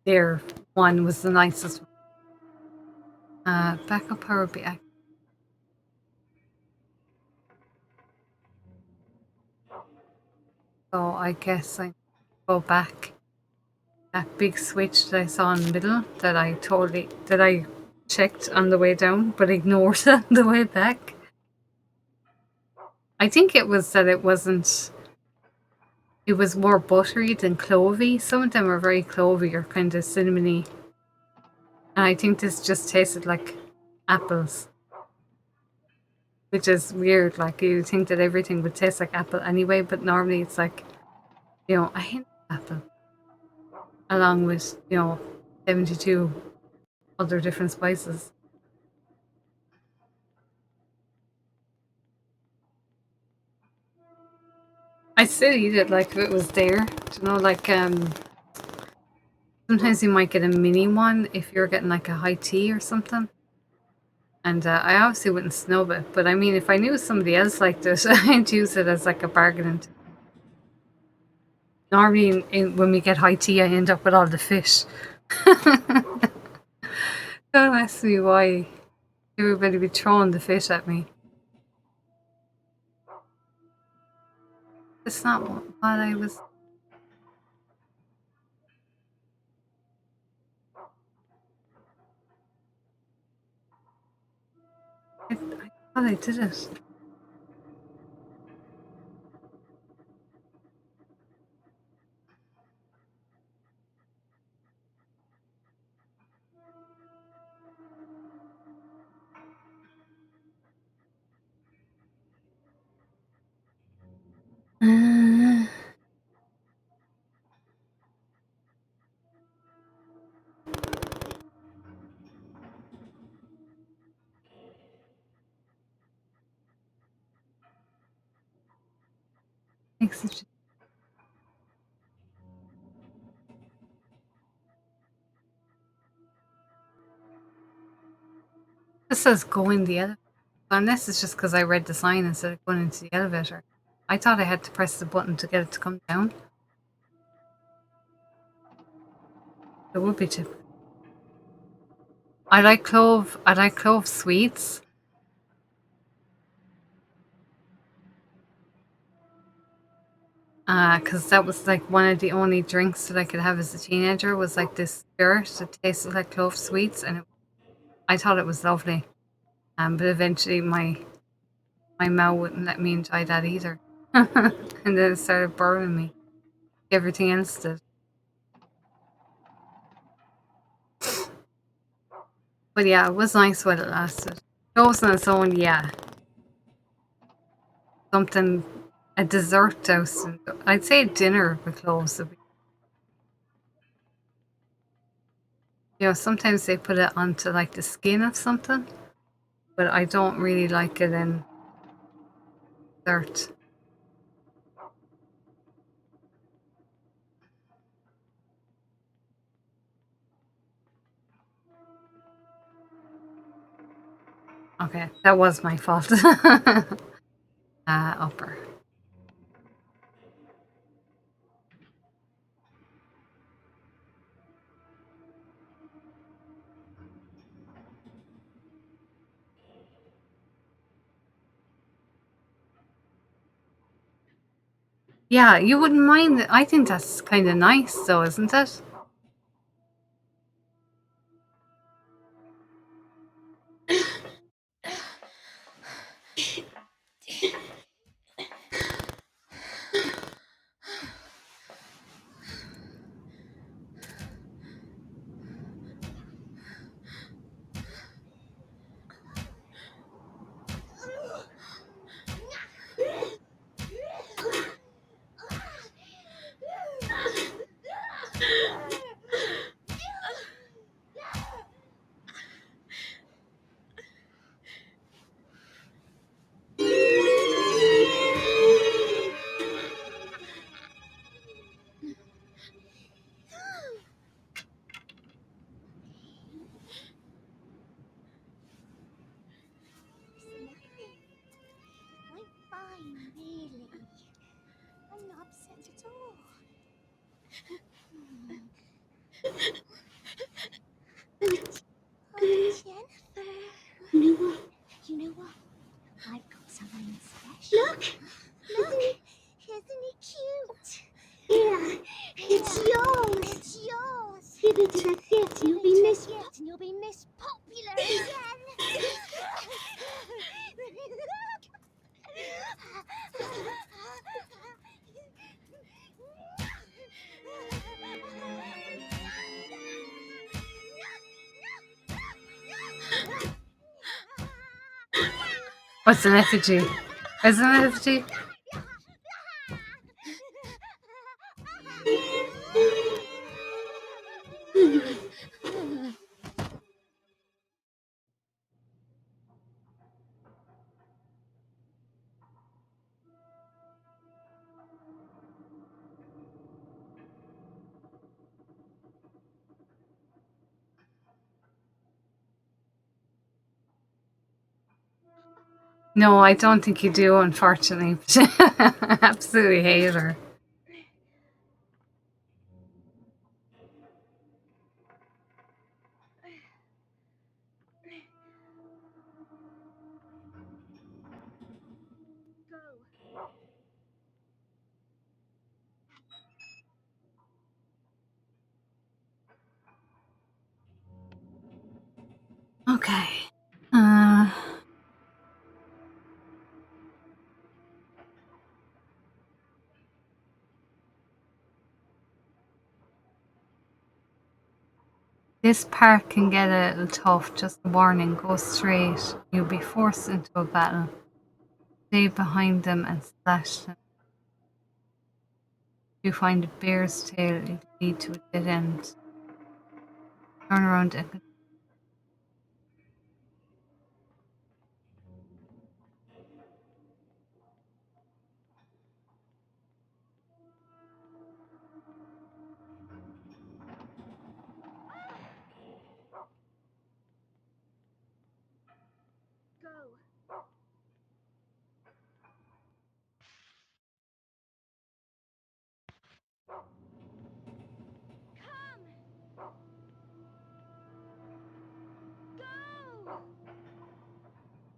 Speaker 1: their one was the nicest. Backup power be active. So I guess I go back. That big switch that I saw in the middle that I checked on the way down but ignored on the way back. I think it was that it was more buttery than clovey. Some of them are very clovey or kind of cinnamony. And I think this just tasted like apples, which is weird. Like, you think that everything would taste like apple anyway, but normally it's like, you know, a hint of apple along with, you know, 72 other different spices. I still eat it like if it was there. You know, like sometimes you might get a mini one if you're getting like a high tea or something. And I obviously wouldn't snub it, but I mean, if I knew somebody else liked it, I'd use it as like a bargaining. Normally, when we get high tea, I end up with all the fish. Don't ask me why everybody be throwing the fish at me. It's not what I was. I thought I did it. This says go in the elevator. Unless it's just because I read the sign instead of going into the elevator. I thought I had to press the button to get it to come down. It would be too. I like clove sweets. Because that was like one of the only drinks that I could have as a teenager, was like this spirit that tasted like clove sweets, and I thought it was lovely. But eventually my mouth wouldn't let me enjoy that either. And then it started burning me. Everything else did. But yeah, it was nice while it lasted. Cloves on its own, yeah. Something, a dessert toast. I'd say dinner with cloves would be. You know, sometimes they put it onto like the skin of something, but I don't really like it in dessert. Okay, that was my fault. Upper. Yeah, you wouldn't mind it. I think that's kind of nice, though, isn't it?
Speaker 2: Jennifer. You know what? I've got something special. Look! Isn't it cute? Yeah, it's yours. It's yours. Give it to a gift and you'll be Miss Popular again.
Speaker 1: What's an effigy? Is it an effigy? No, I don't think you do, unfortunately. I absolutely hate her. Okay. This part can get a little tough. Just a warning, go straight. You'll be forced into a battle. Stay behind them and slash them. If you find a bear's tail, it will lead to a dead end. Turn around and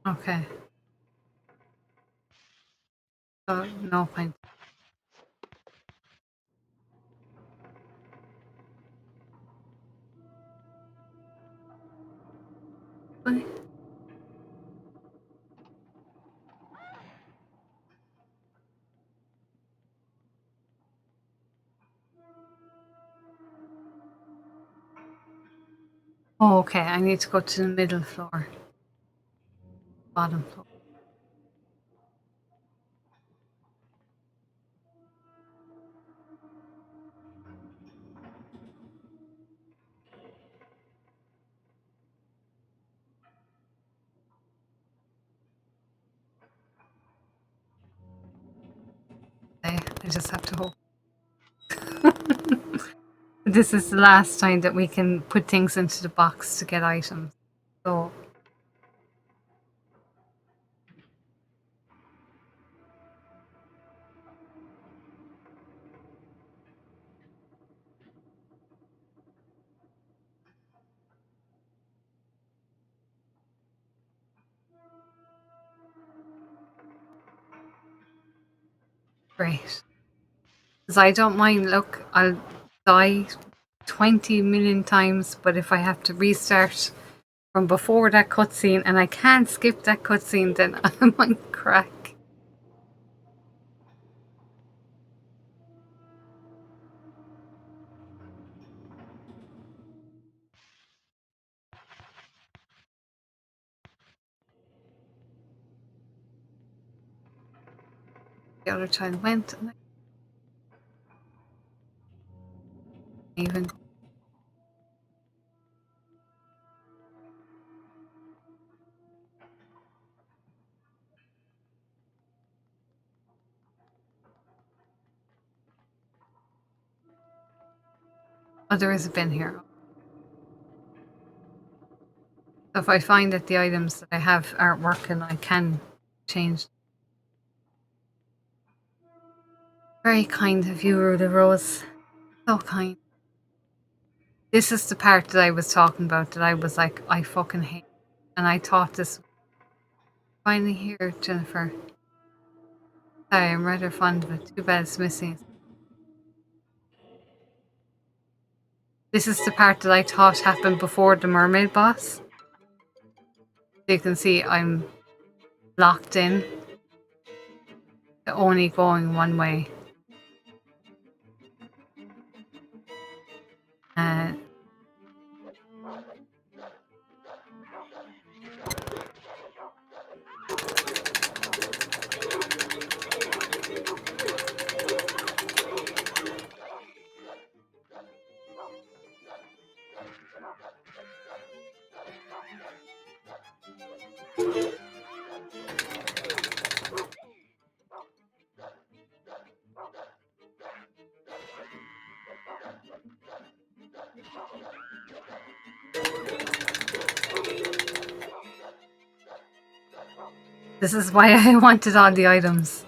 Speaker 1: okay. Oh, no point. Oh, okay. I need to go to the middle floor. Bottom floor. Okay, I just have to hope. This is the last time that we can put things into the box to get items. So great. Because I don't mind, look, I'll die 20 million times, but if I have to restart from before that cutscene and I can't skip that cutscene, then I might crack. The other child went, and I even. Oh, there is a bin here. So if I find that the items that I have aren't working, I can change. Very kind of you, Ruda Rose. So kind. This is the part that I was talking about that I was like, I fucking hate. And I thought this finally here, Jennifer. Sorry, I'm rather fond of it. Too bad it's missing. This is the part that I thought happened before the mermaid boss. So you can see I'm locked in, only going one way. Uh, this is why I wanted all the items.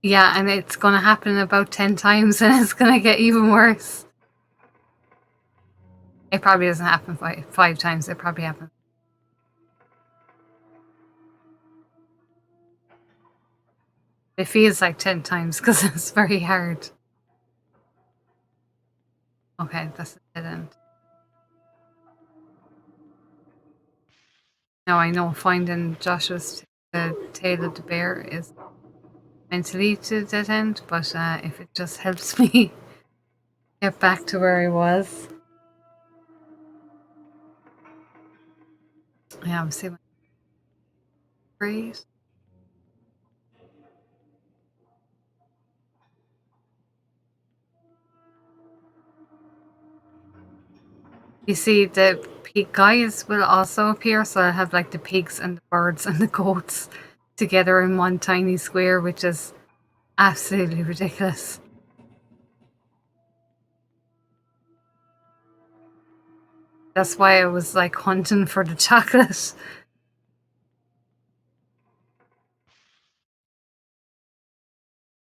Speaker 1: Yeah, and it's going to happen about 10 times and it's going to get even worse. It probably doesn't happen five times. It probably happens. It feels like 10 times because it's very hard. Okay, that's a dead end. Now I know finding Joshua's the tail of the bear is meant to lead to a dead end, but if it just helps me get back to where I was. Yeah, I'm seeing. Great. You see, the pig guys will also appear, so I'll have like the pigs and the birds and the goats together in one tiny square, which is absolutely ridiculous. That's why I was like hunting for the chocolate.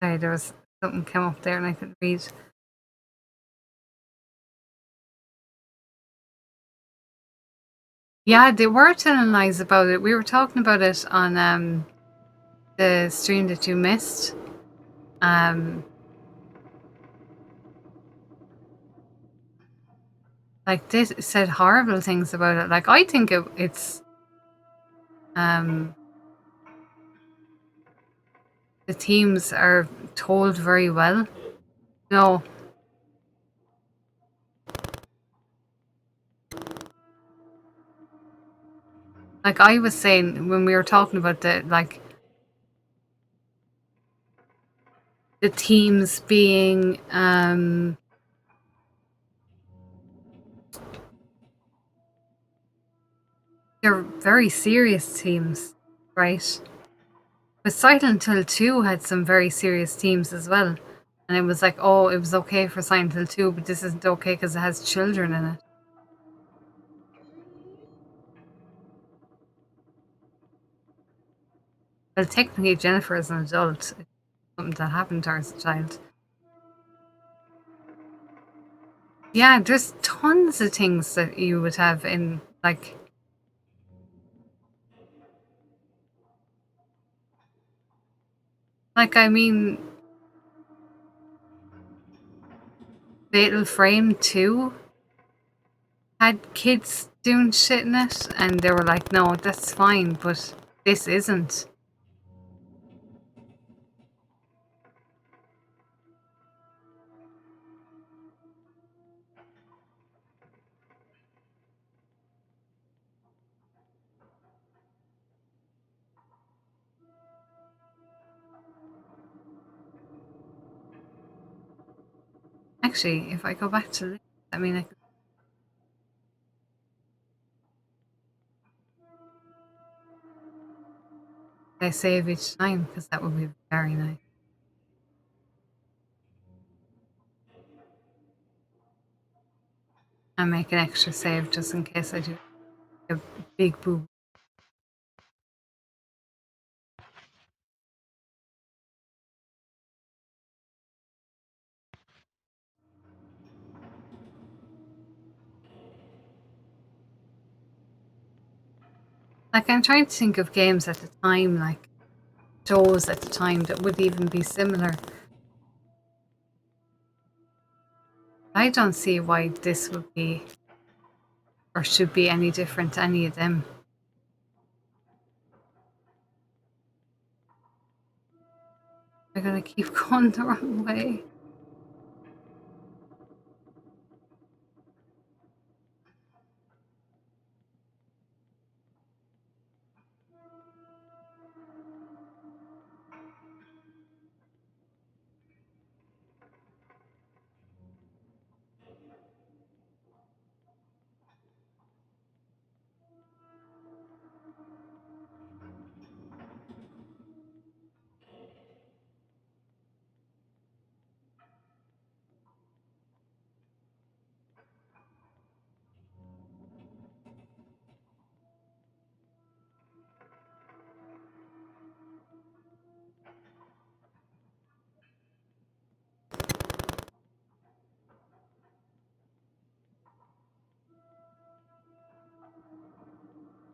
Speaker 1: Sorry, there was something came up there and I couldn't read. Yeah, they were telling lies about it. We were talking about it on the stream that you missed. Like they said horrible things about it. Like I think it's the themes are told very well. No, like I was saying when we were talking about the themes being they're very serious themes, right? But Silent Hill 2 had some very serious themes as well. And it was like, oh, it was okay for Silent Hill 2, but this isn't okay because it has children in it. Well, technically, Jennifer is an adult. It's something that happened to her as a child. Yeah, there's tons of things that you would have in, I mean, Fatal Frame 2 had kids doing shit in it, and they were like, no, that's fine, but this isn't. Actually, if I go back to this, I mean, I save each time because that would be very nice. And make an extra save just in case I do a big boo. Like, I'm trying to think of games at the time, like shows at the time that would even be similar. I don't see why this would be or should be any different to any of them. I'm gonna keep going the wrong way.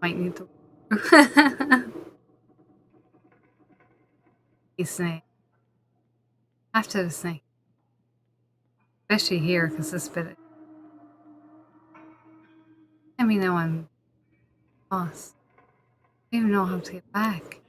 Speaker 1: Might need to. He's snake. After the snake. Especially here, because this bit. Let me know I'm lost. I don't even know how to get back.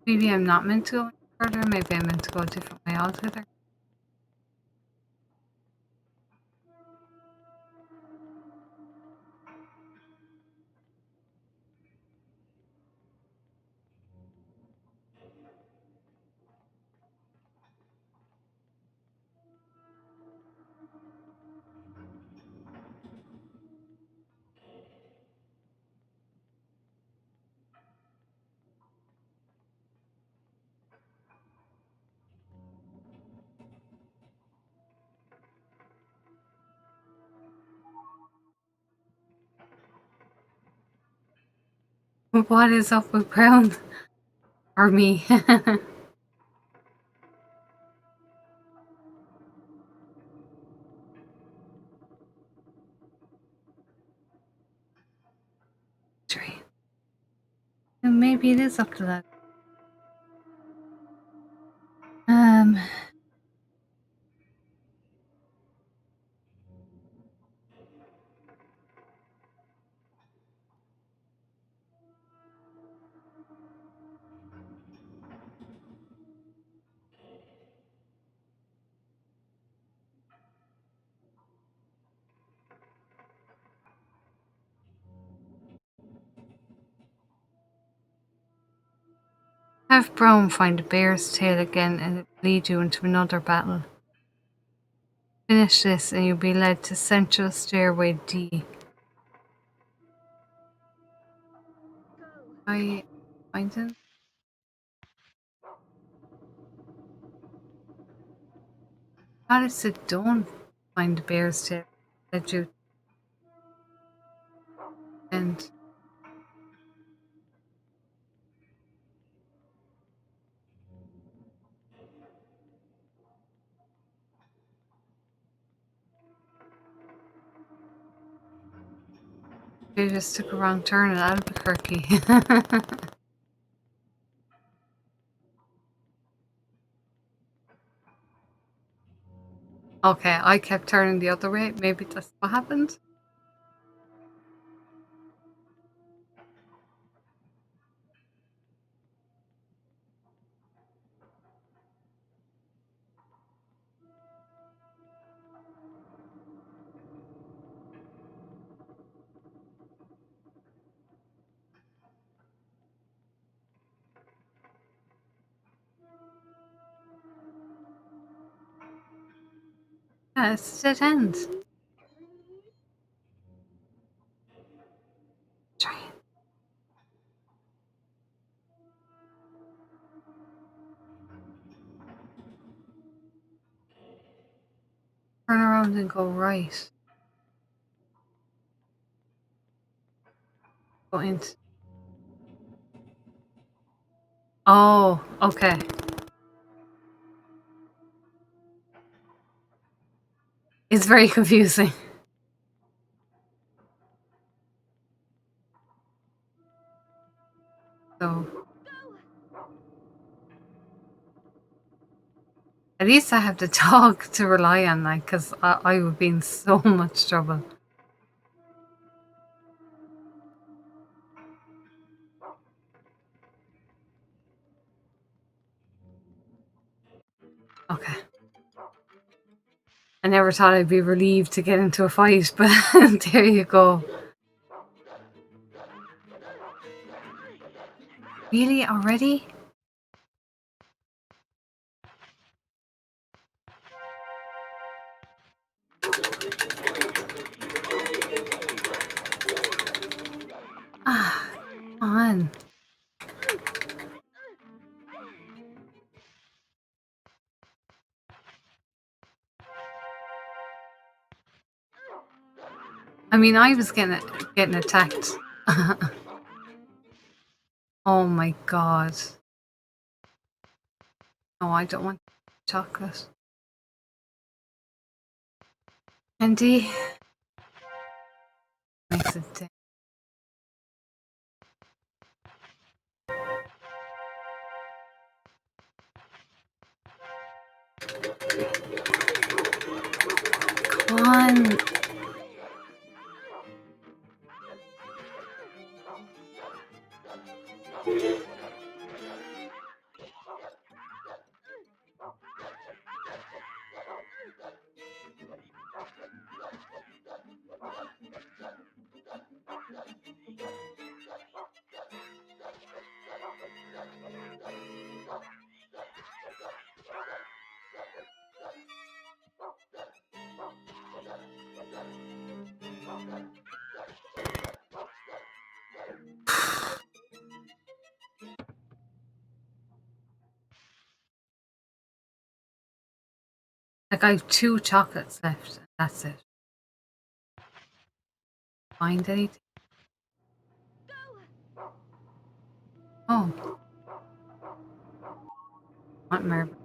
Speaker 1: Maybe I'm not meant to go any further. Maybe I'm meant to go a different way altogether. But what is up with Brown? Or me? Train. Maybe it is up to that. Have Brown find a bear's tail again and it will lead you into another battle. Finish this and you'll be led to Central Stairway D. I find him. How does it don't find the bear's tail? Let you and they just took a wrong turn at Albuquerque. Okay, I kept turning the other way. Maybe that's what happened. Yeah, it's a dead end. Try it. Turn around and go right. Go into. Oh, okay. It's very confusing. So at least I have the dog to rely on, like, because I would be in so much trouble. Okay. I never thought I'd be relieved to get into a fight, but there you go. Really? Already? Ah, come on. I mean, I was getting attacked. Oh my god. No, I don't want chocolate. Andy makes it day. Come on. Like, I have 2 chocolates left. That's it. Find anything? Oh. What marble?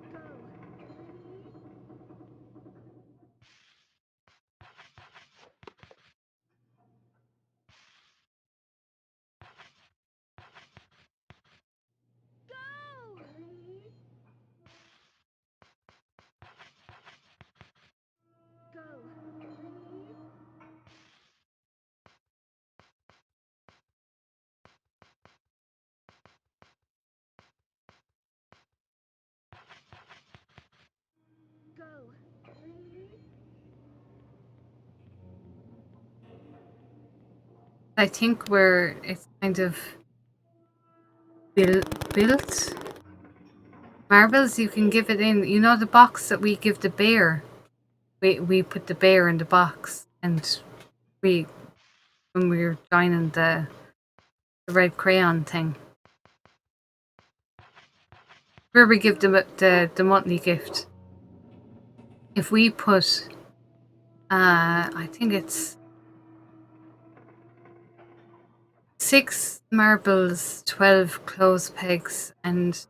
Speaker 1: I think where it's kind of built. Marbles, you can give it in. You know the box that we give the bear? We put the bear in the box, and we when we were joining the red crayon thing, where we give the monthly gift. If we put, I think it's 6 marbles, 12 clothes pegs, and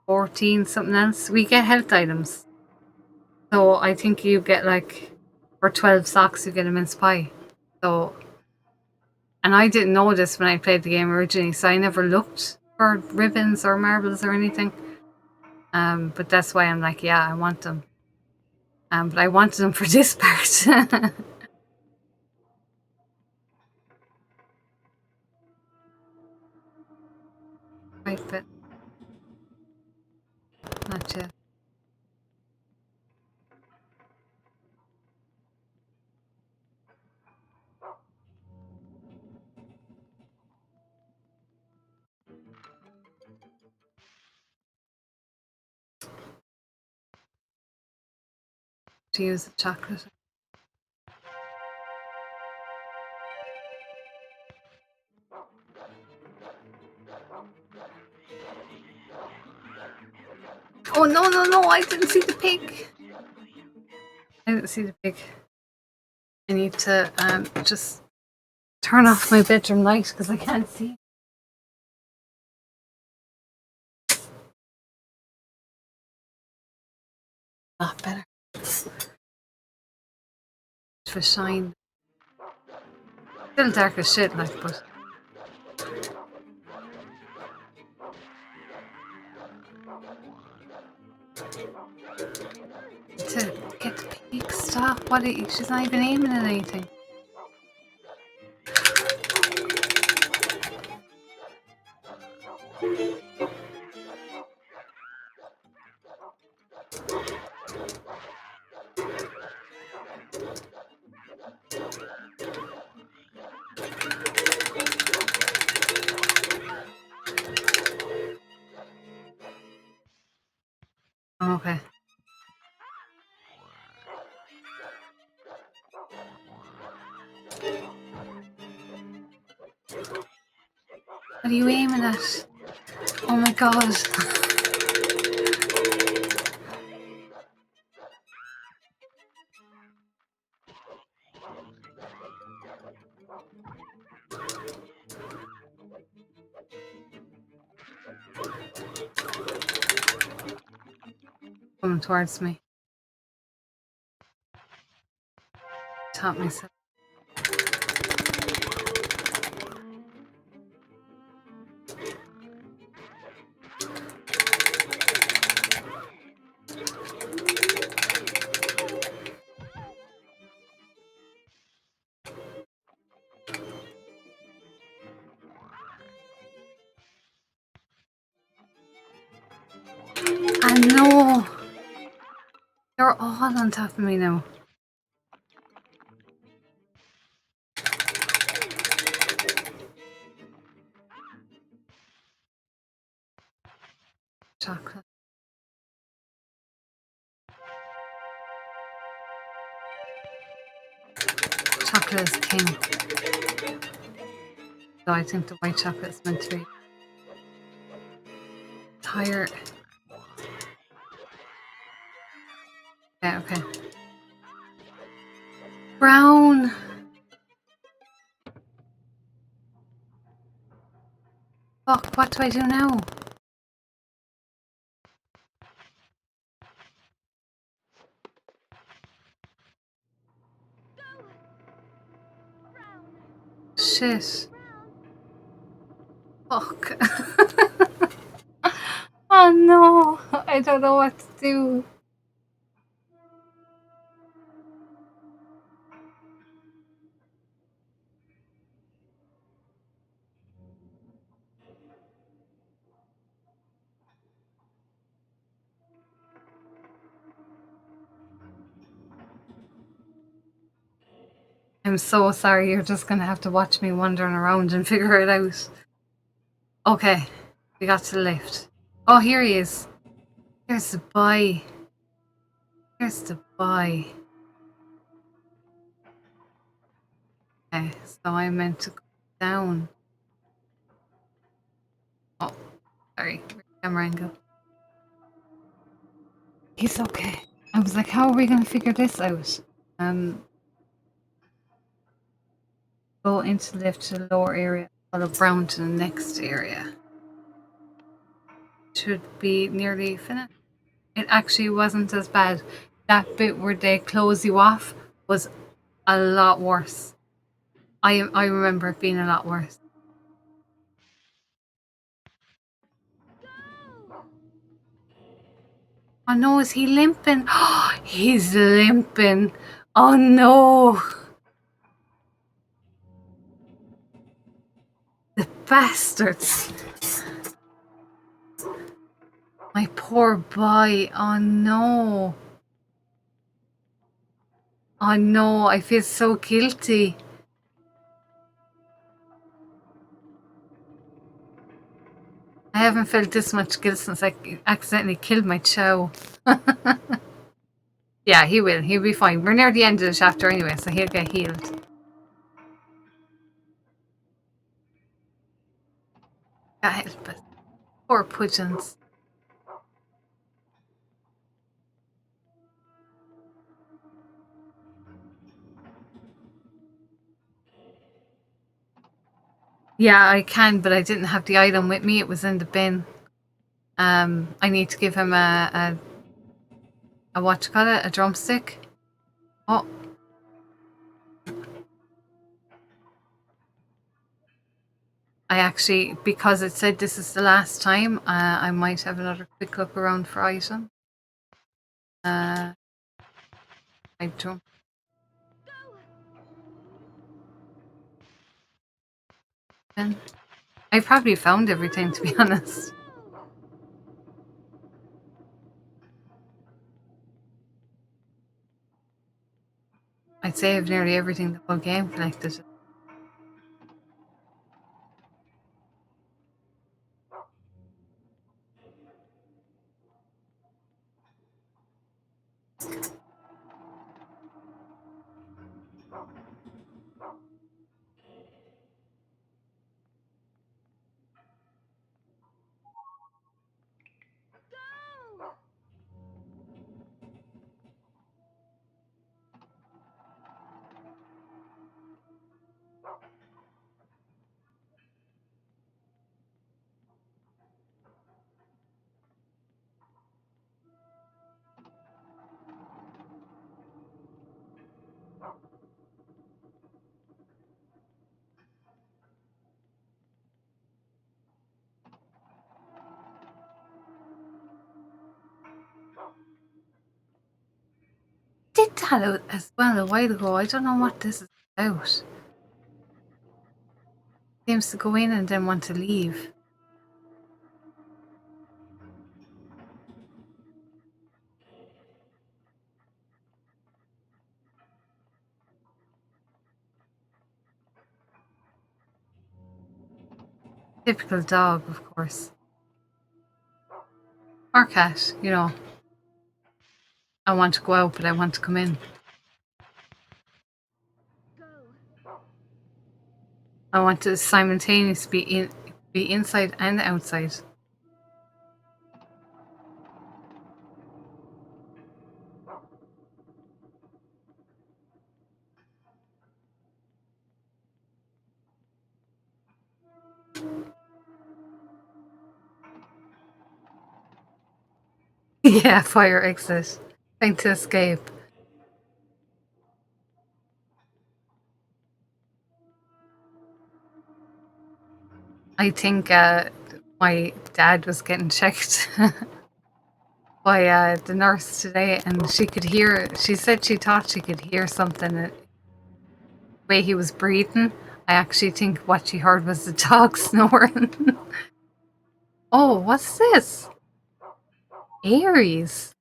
Speaker 1: 14 something else. We get health items. So I think you get like, for 12 socks, you get a mince pie. So, and I didn't know this when I played the game originally, so I never looked for ribbons or marbles or anything. But that's why I'm like, yeah, I want them. But I wanted them for this part. Right, but not yet. To use the chocolate. Oh no, no, no, I didn't see the pig. I didn't see the pig. I need to just turn off my bedroom light because I can't see. Ah, better. For shine. Still dark as shit, like, but. To get the pig, stop. What? She's not even aiming at anything. Oh, okay. What are you aiming at? Oh my god. Coming towards me. Taught myself. I know. They're all on top of me now. Chocolate. Chocolate is king. So I think the white chocolate is meant to be higher. Yeah, okay. Brown. Fuck, what do I do now? Shit. Fuck. Oh no. I don't know what to do. I'm so sorry. You're just gonna have to watch me wandering around and figure it out. Okay. We got to the left. Oh, here he is. Here's the boy. Here's the boy. Okay, so I meant to go down. Oh, sorry. Camera angle. He's okay. I was like, how are we going to figure this out? Go into the lift to the lower area, follow brown to the next area. Should be nearly finished. It actually wasn't as bad. That bit where they close you off was a lot worse. I remember it being a lot worse. Oh no, is he limping? He's limping. Oh no. The bastards. My poor boy. Oh no. Oh no, I feel so guilty. I haven't felt this much guilt since I accidentally killed my chow. Yeah, he will. He'll be fine. We're near the end of the chapter anyway, so he'll get healed. God help us. Poor pigeons. Yeah, I can, but I didn't have the item with me. It was in the bin. I need to give him a what you call it? A drumstick. Oh, I actually, because it said this is the last time, I might have another quick look around for item. I don't. I probably found everything, to be honest. I'd say I've nearly everything the whole game collected. Did that as well a while ago. I don't know what this is about. Seems to go in and then want to leave. Typical dog, of course. Or cat, you know. I want to go out, but I want to come in. I want to simultaneously be inside and outside. Yeah, fire exit. Trying to escape. I think my dad was getting checked by the nurse today, and she could hear. She said she thought she could hear something the way he was breathing. I actually think what she heard was the dog snoring. Oh, what's this? Aries.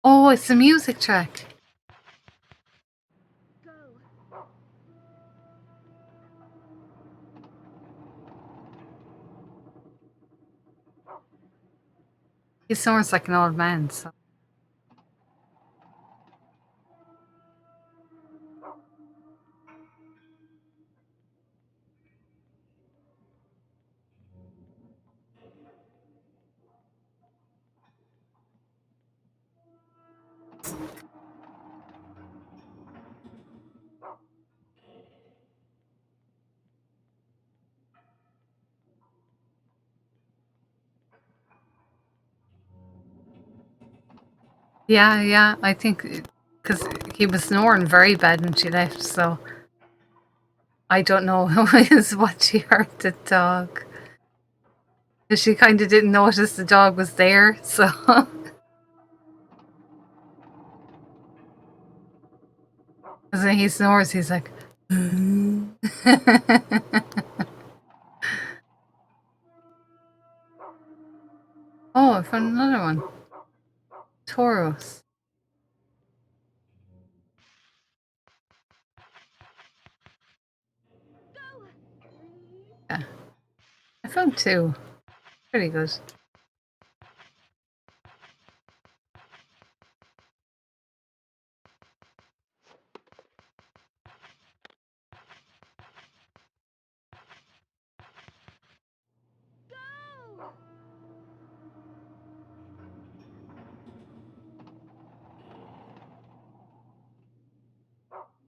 Speaker 1: Oh, it's a music track. He sounds like an old man. So. Yeah, yeah. I think because he was snoring very bad when she left, so I don't know who is what she heard the dog. Because she kind of didn't notice the dog was there, so. Because when he snores, he's like. Oh, I found another one. Tauros. Yeah. I found two. Pretty good.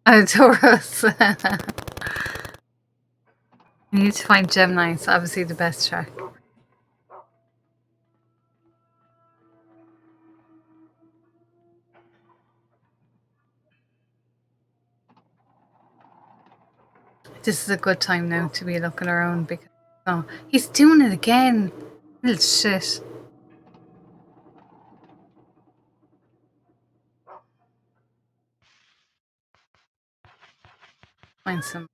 Speaker 1: Tauros. You need to find Gemini. It's obviously the best track. This is a good time now to be looking around because oh, he's doing it again. Little shit. Find some.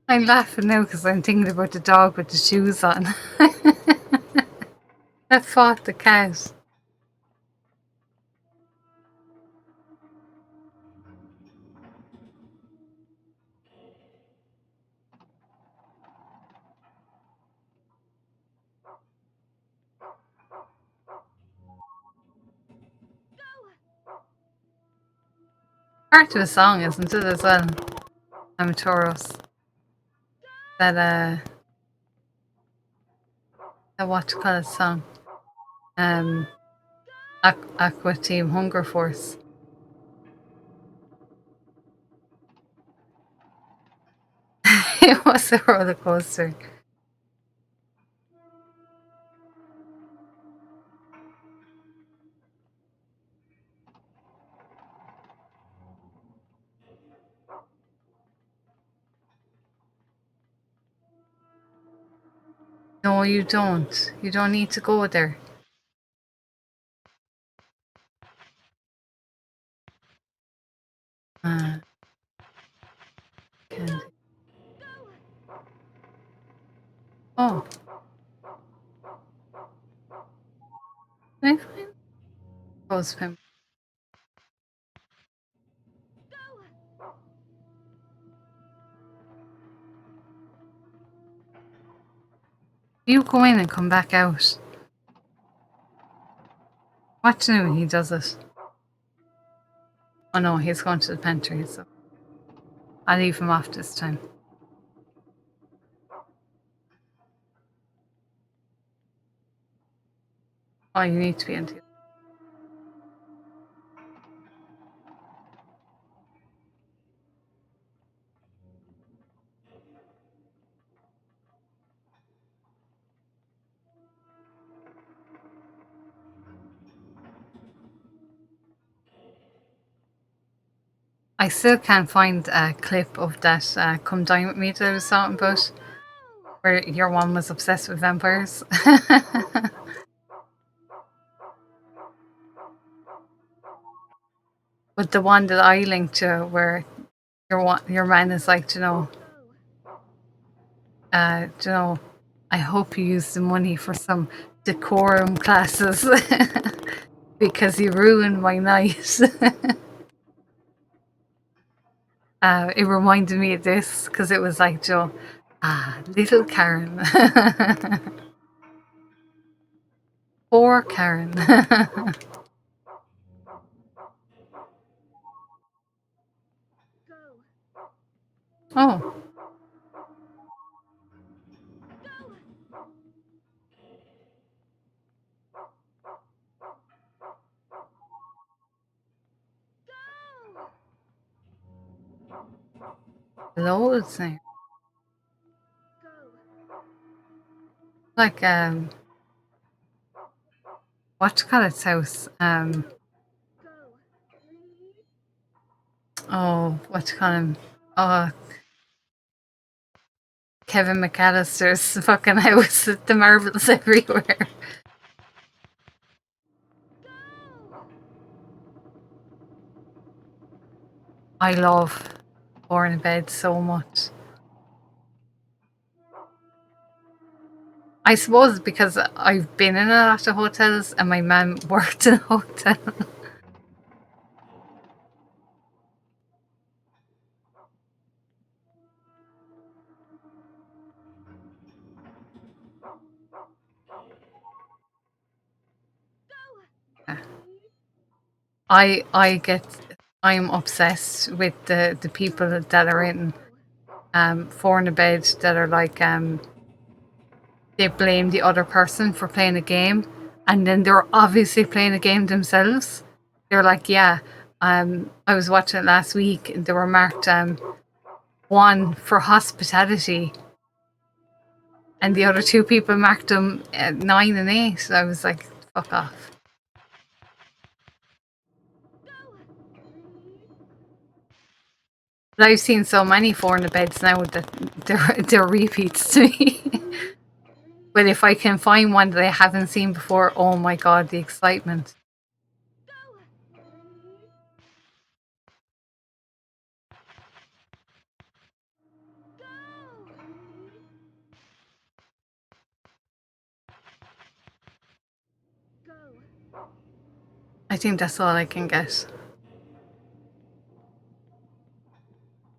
Speaker 1: I'm laughing now because I'm thinking about the dog with the shoes on. That fought the cat. Part of a song, isn't it, as well? I'm a Tauros. That what you call it song? Aqua Team Hunger Force. It was a roller coaster. No, you don't. You don't need to go there. Candy. Oh. Can I find Rose Pimp? You go in and come back out. Watch now when he does it. Oh no, he's going to the pantry, so I'll leave him off this time. Oh, you need to be into it. I still can't find a clip of that Come Dine With Me that I was talking about, where your one was obsessed with vampires. But the one that I linked to, where your man is like, I hope you use the money for some decorum classes because you ruined my night. It reminded me of this because it was like Joe, little Karen. Poor Karen. Oh. Loads now. Like what you call its house? Oh, what you call him? Kevin McAllister's fucking house with the marbles everywhere. I love Four in Bed so much. I suppose because I've been in a lot of hotels and my mum worked in a hotel. I'm obsessed with the people that are in Four in a Bed that are like they blame the other person for playing a game, and then they're obviously playing a game themselves. They're like, yeah, I was watching it last week and they were marked 1 for hospitality, and the other 2 people marked them 9 and 8. I was like, fuck off. But I've seen so many Four in the Beds now that they're repeats to me. But if I can find one that I haven't seen before, oh my god, the excitement. I think that's all I can get.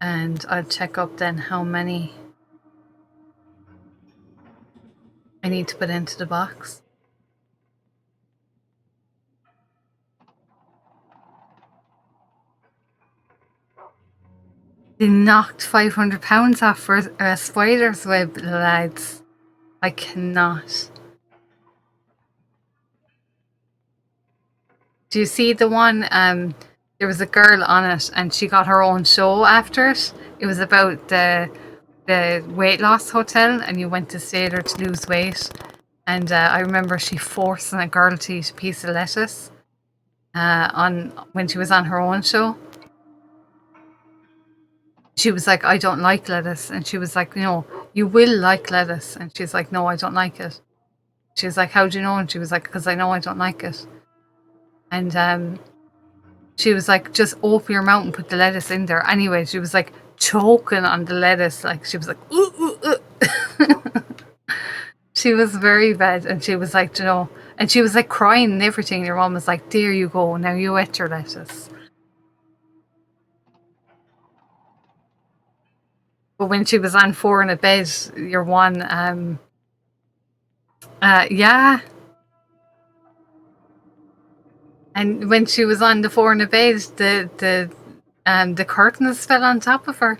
Speaker 1: And I'll check up then how many I need to put into the box. They knocked £500 off for a spider's web, lads. I cannot. Do you see the one? There was a girl on it, and she got her own show after it. It was about the weight loss hotel, and you went to stay there to lose weight. And I remember she forcing a girl to eat a piece of lettuce on when she was on her own show. She was like, I don't like lettuce. And she was like, no, you will like lettuce. And she's like, no, I don't like it. She was like, how do you know? And she was like, because I know I don't like it. And she was like, just open your mouth and put the lettuce in there. Anyway, she was like choking on the lettuce. Like, she was like, ooh, ooh, ooh. She was very bad. And she was like, you know, and she was like crying and everything. Your mom was like, there you go. Now you ate your lettuce. But when she was on Four in a Bed, your one, yeah. And when she was on the Four in a Bed, the curtains fell on top of her.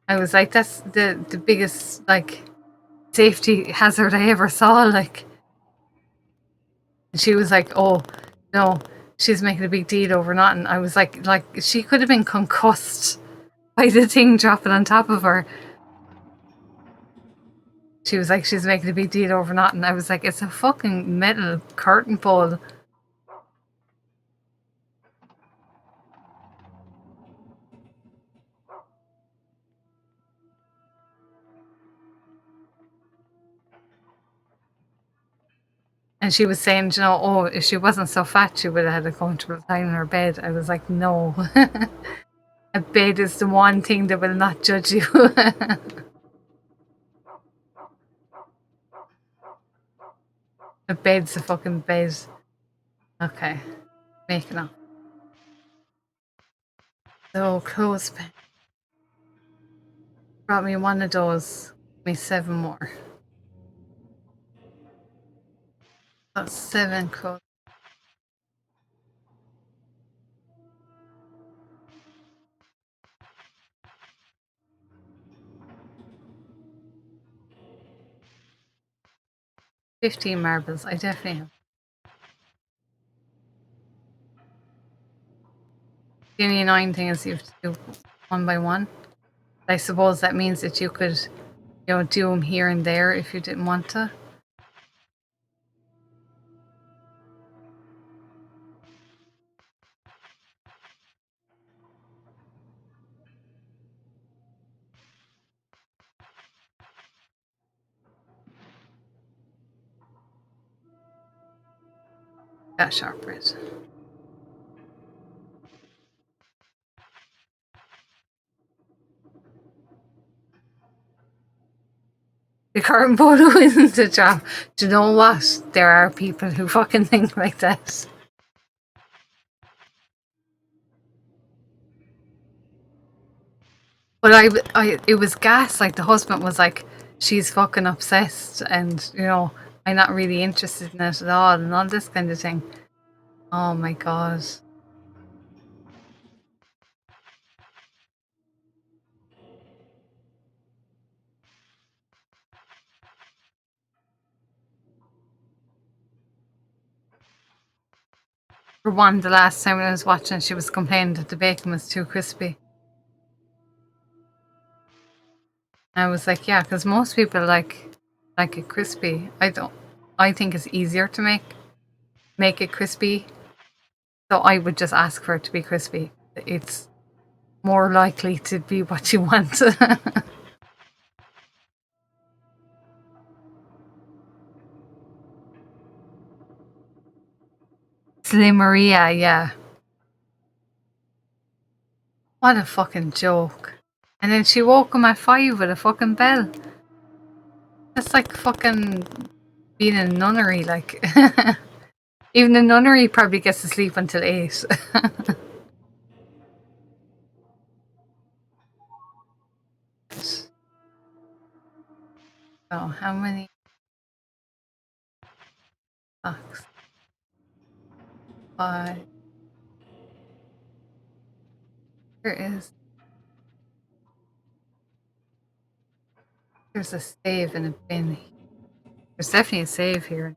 Speaker 1: I was like, that's the biggest like safety hazard I ever saw. Like, and she was like, oh no, she's making a big deal over nothing. I was like she could have been concussed by the thing dropping on top of her. She was like, she's making a big deal over nothing. I was like, it's a fucking metal curtain pole. And she was saying, you know, oh, if she wasn't so fat, she would have had a comfortable time in her bed. I was like, no. A bed is the one thing that will not judge you. A bed's a fucking bed. Okay. Making up. So, clothespin. Brought me one of those. Me 7 more. That's 7 clothes. 15 marbles. I definitely have. The only annoying thing is you have to do one by one. I suppose that means that you could, you know, do them here and there if you didn't want to. Got shortbread. The current photo isn't a job. Do you know what? There are people who fucking think like that. But it was gas. Like the husband was like, she's fucking obsessed, and I'm not really interested in it at all, and all this kind of thing. Oh my god. For one, the last time I was watching, she was complaining that the bacon was too crispy. I was like, yeah, because most people like it crispy. I think it's easier to make it crispy. So I would just ask for it to be crispy. It's more likely to be what you want. Slim Maria, yeah. What a fucking joke. And then she woke him at 5 with a fucking bell. That's like fucking being in a nunnery, like. Even the nunnery probably gets to sleep until 8. So how many bucks? 5. There is. There's a save in a bin. There's definitely a save here.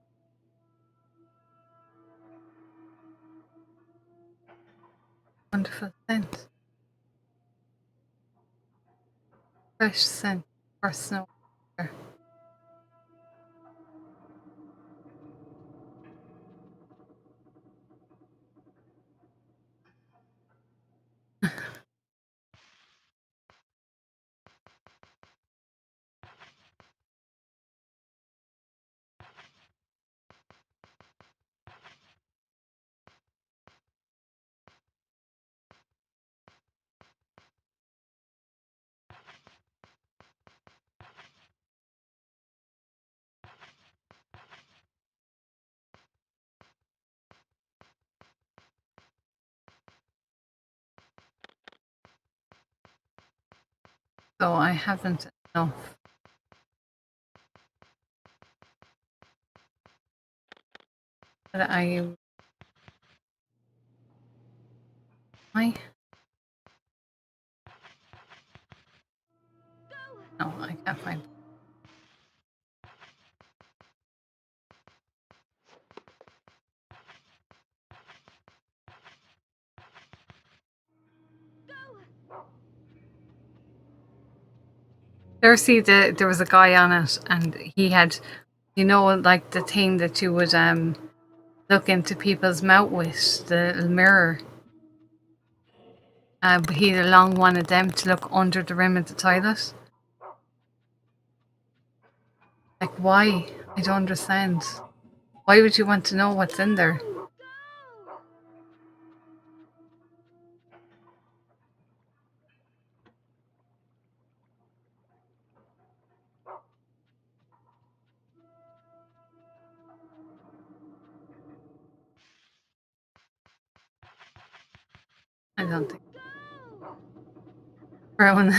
Speaker 1: Wonderful scent. Fresh scent. Personal. So I haven't enough. But I no, I can't find. There was a guy on it, and he had, like the thing that you would look into people's mouth with, the mirror. But he had a long one of them to look under the rim of the toilet. Like, why? I don't understand. Why would you want to know what's in there? I don't think. Brown.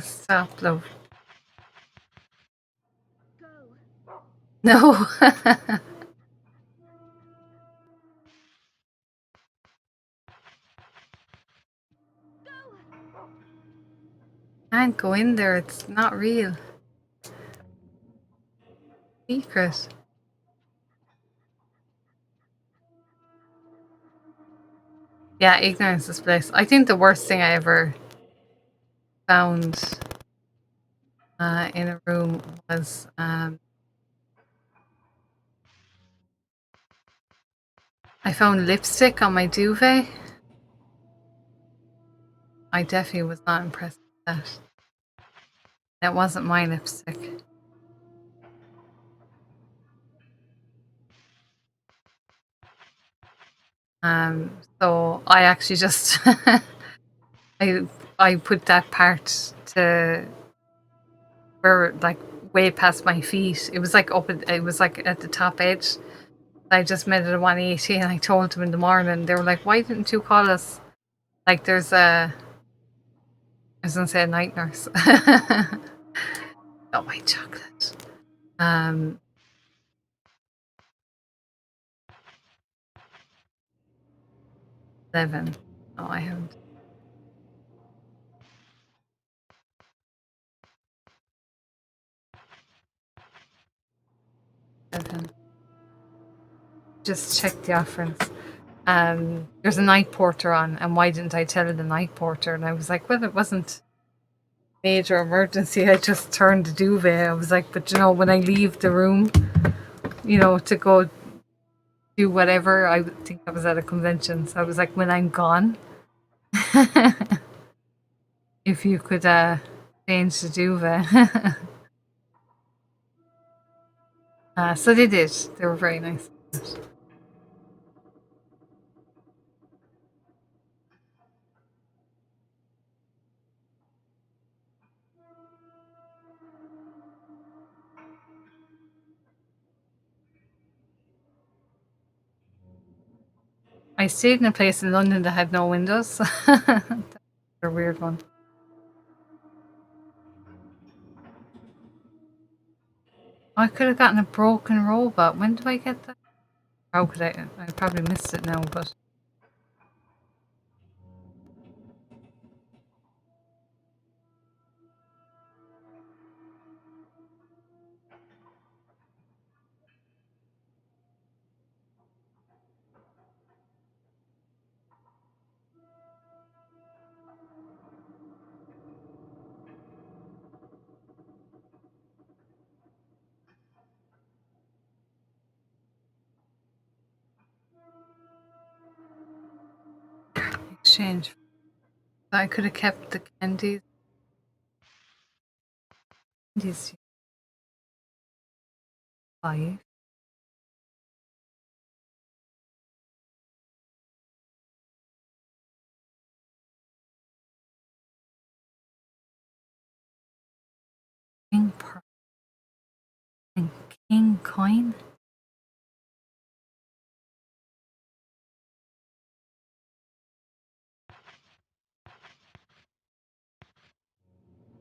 Speaker 1: Stop, love. No. Can't go in there. It's not real. Secret. Yeah, ignorance is bliss. I think the worst thing I ever found in a room was I found lipstick on my duvet. I definitely was not impressed with that. That wasn't my lipstick. So I actually just I put that part to where like way past my feet. It was like it was like at the top edge. I just made it a 180 and I told them in the morning. They were like, why didn't you call us? Like there's I was gonna say a night nurse. Oh, my chocolate. 11. Oh, I haven't. 7. Just check the offerings. There's a night porter on, and why didn't I tell the night porter? And I was like, well, it wasn't major emergency. I just turned the duvet. I was like, but you know, when I leave the room, you know, to go do whatever, I think I was at a convention. So I was like, when I'm gone, if you could change the duvet. So they did. They were very nice. I stayed in a place in London that had no windows. That's a weird one. I could have gotten a broken robot. When did I get that? How could I? I probably missed it now, but exchange. I could have kept the candies. Candies 5. King pearl and king coin.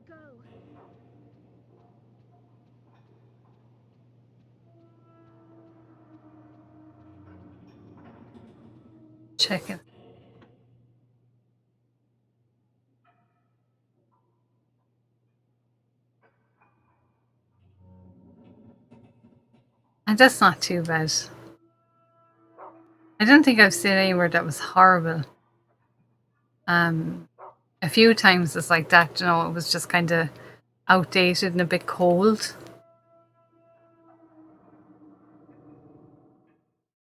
Speaker 2: Go.
Speaker 1: Check it. And that's not too bad. I don't think I've seen anywhere that was horrible. A few times it's like that, you know, it was just kind of outdated and a bit cold.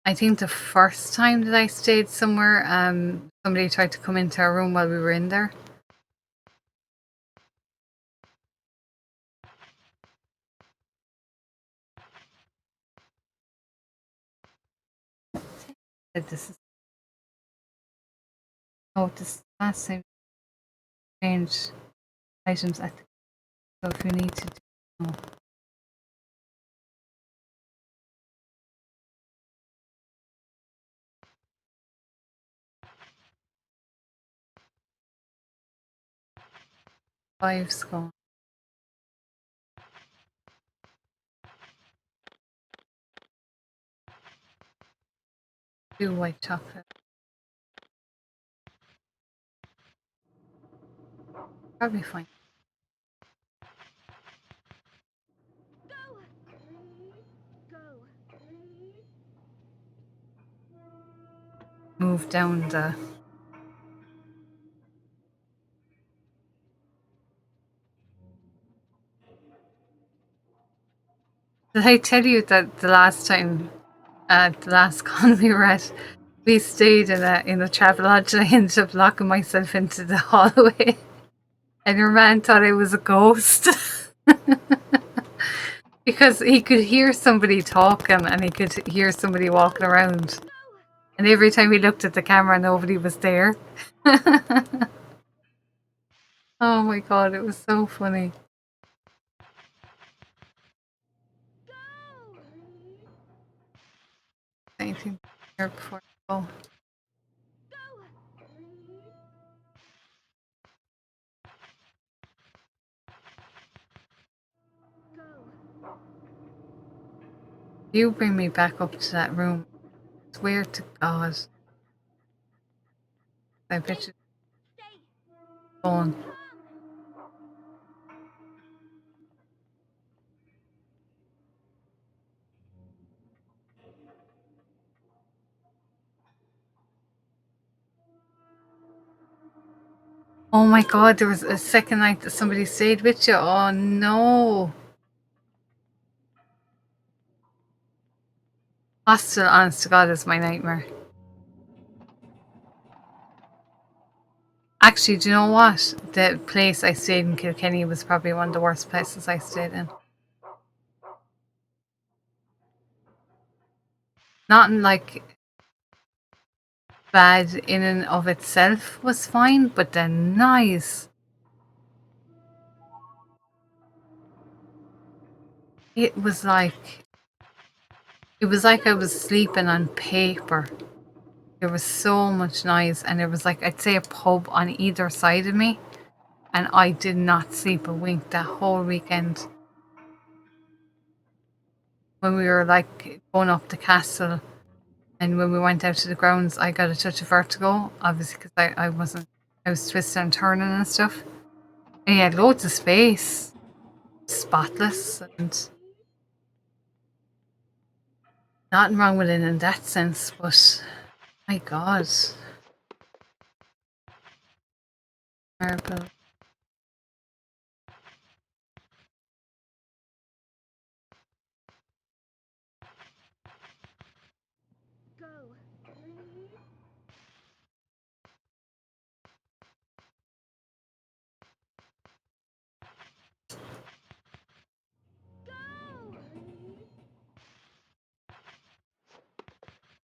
Speaker 1: I think the first time that I stayed somewhere, somebody tried to come into our room while we were in there. This is this last time change items at the so if you need to do 5 scone. 2 white chocolate. Probably fine.
Speaker 2: Go. Go.
Speaker 1: Move down the. Did I tell you that the last time, the last con we were at, we stayed in a travel lodge and I ended up locking myself into the hallway, and your man thought I was a ghost. Because he could hear somebody talking and he could hear somebody walking around. And every time we looked at the camera, nobody was there. Oh my god, it was so funny. Anything here before I go? You bring me back up to that room. I swear to God. I bet you going. Oh my god, there was a second night that somebody stayed with you. Oh no. Hostel, honest to God, is my nightmare. Actually, do you know what? The place I stayed in Kilkenny was probably one of the worst places I stayed in. Not in like bad in and of itself was fine, but the noise. It was like I was sleeping on paper. There was so much noise, and there was like I'd say a pub on either side of me, and I did not sleep a wink that whole weekend. When we were like going up the castle, and when we went out to the grounds, I got a touch of vertigo, obviously because I was twisting and turning and stuff. And he had loads of space, spotless, and nothing wrong with it in that sense, but my God. Marble.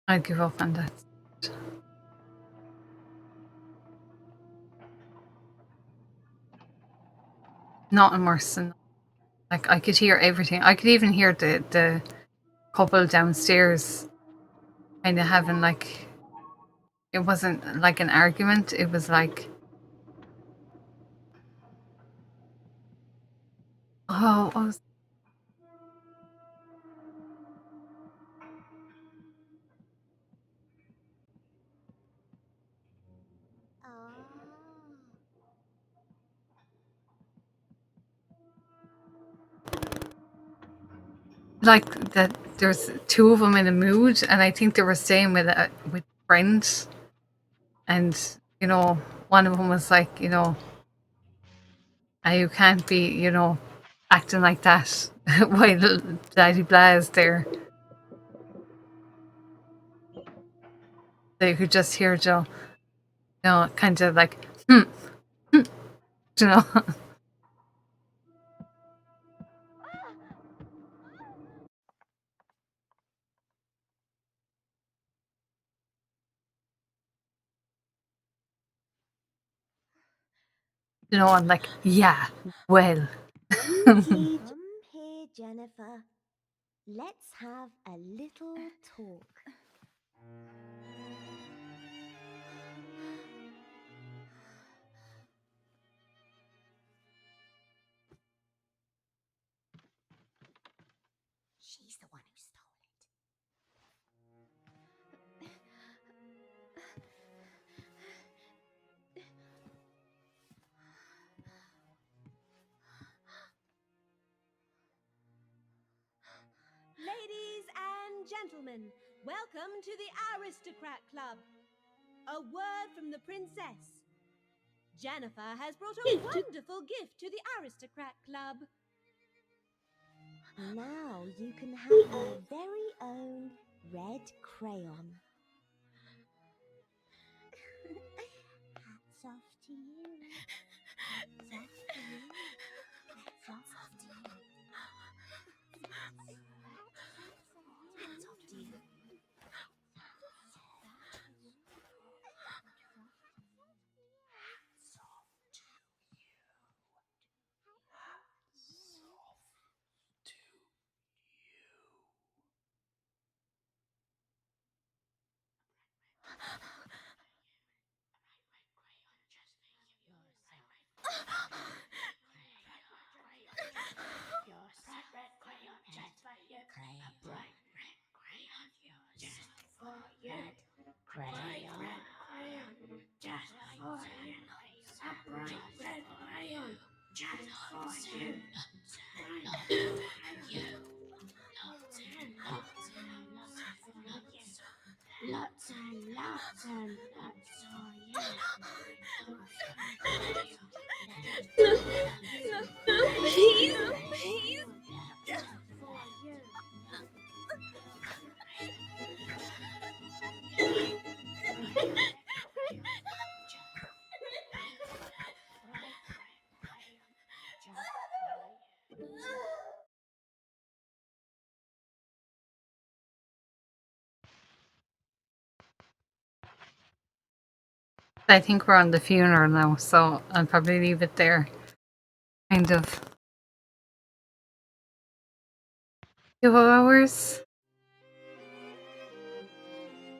Speaker 1: I'd give up on that. Nothing worse than like I could hear everything. I could even hear the couple downstairs kind of having like it wasn't like an argument. It was like, oh, like that. There's two of them in a mood, and I think they were staying with friends, and one of them was like, you can't be, acting like that while Daddy Blah is there. So you could just hear Joe, kind of like, hmm, you know. I'm like, yeah, well.
Speaker 2: Come here, Jennifer. Let's have a little talk. She's the one who stole it.
Speaker 5: Ladies and gentlemen, welcome to the Aristocrat Club. A word from the princess. Jennifer has brought a wonderful gift to the Aristocrat Club.
Speaker 2: Now you can have your very own red crayon. Hats off to you. Hats off to you. Hats off to you. Hats off to you. Lots and lots and lots for you. Please. For you.
Speaker 1: I think we're on the funeral now, so I'll probably leave it there. Kind of 2 hours.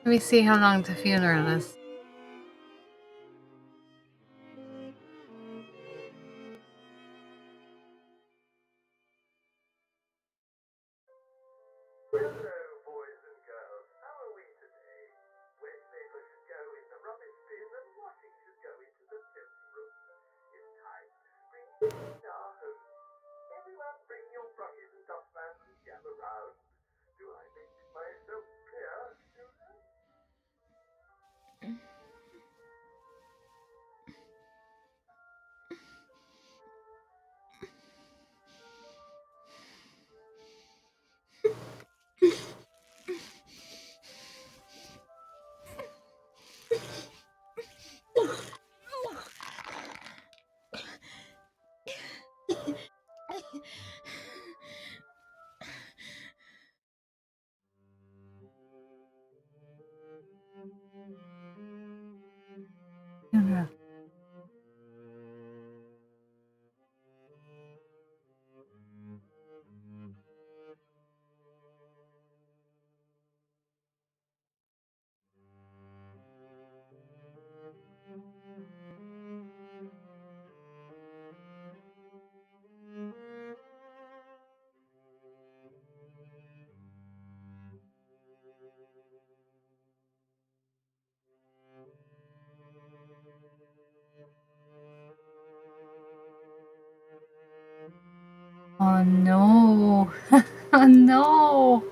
Speaker 1: Let me see how long the funeral is.
Speaker 6: Hello, boys and girls. How are we today? Waste paper should go in the rubbish bin and washing should go into the filth room. It's time to spring clean our home. Everyone bring your brushes and dustpans and gather round. Do I make myself clear, children?
Speaker 1: Funeral. Oh no. Oh no.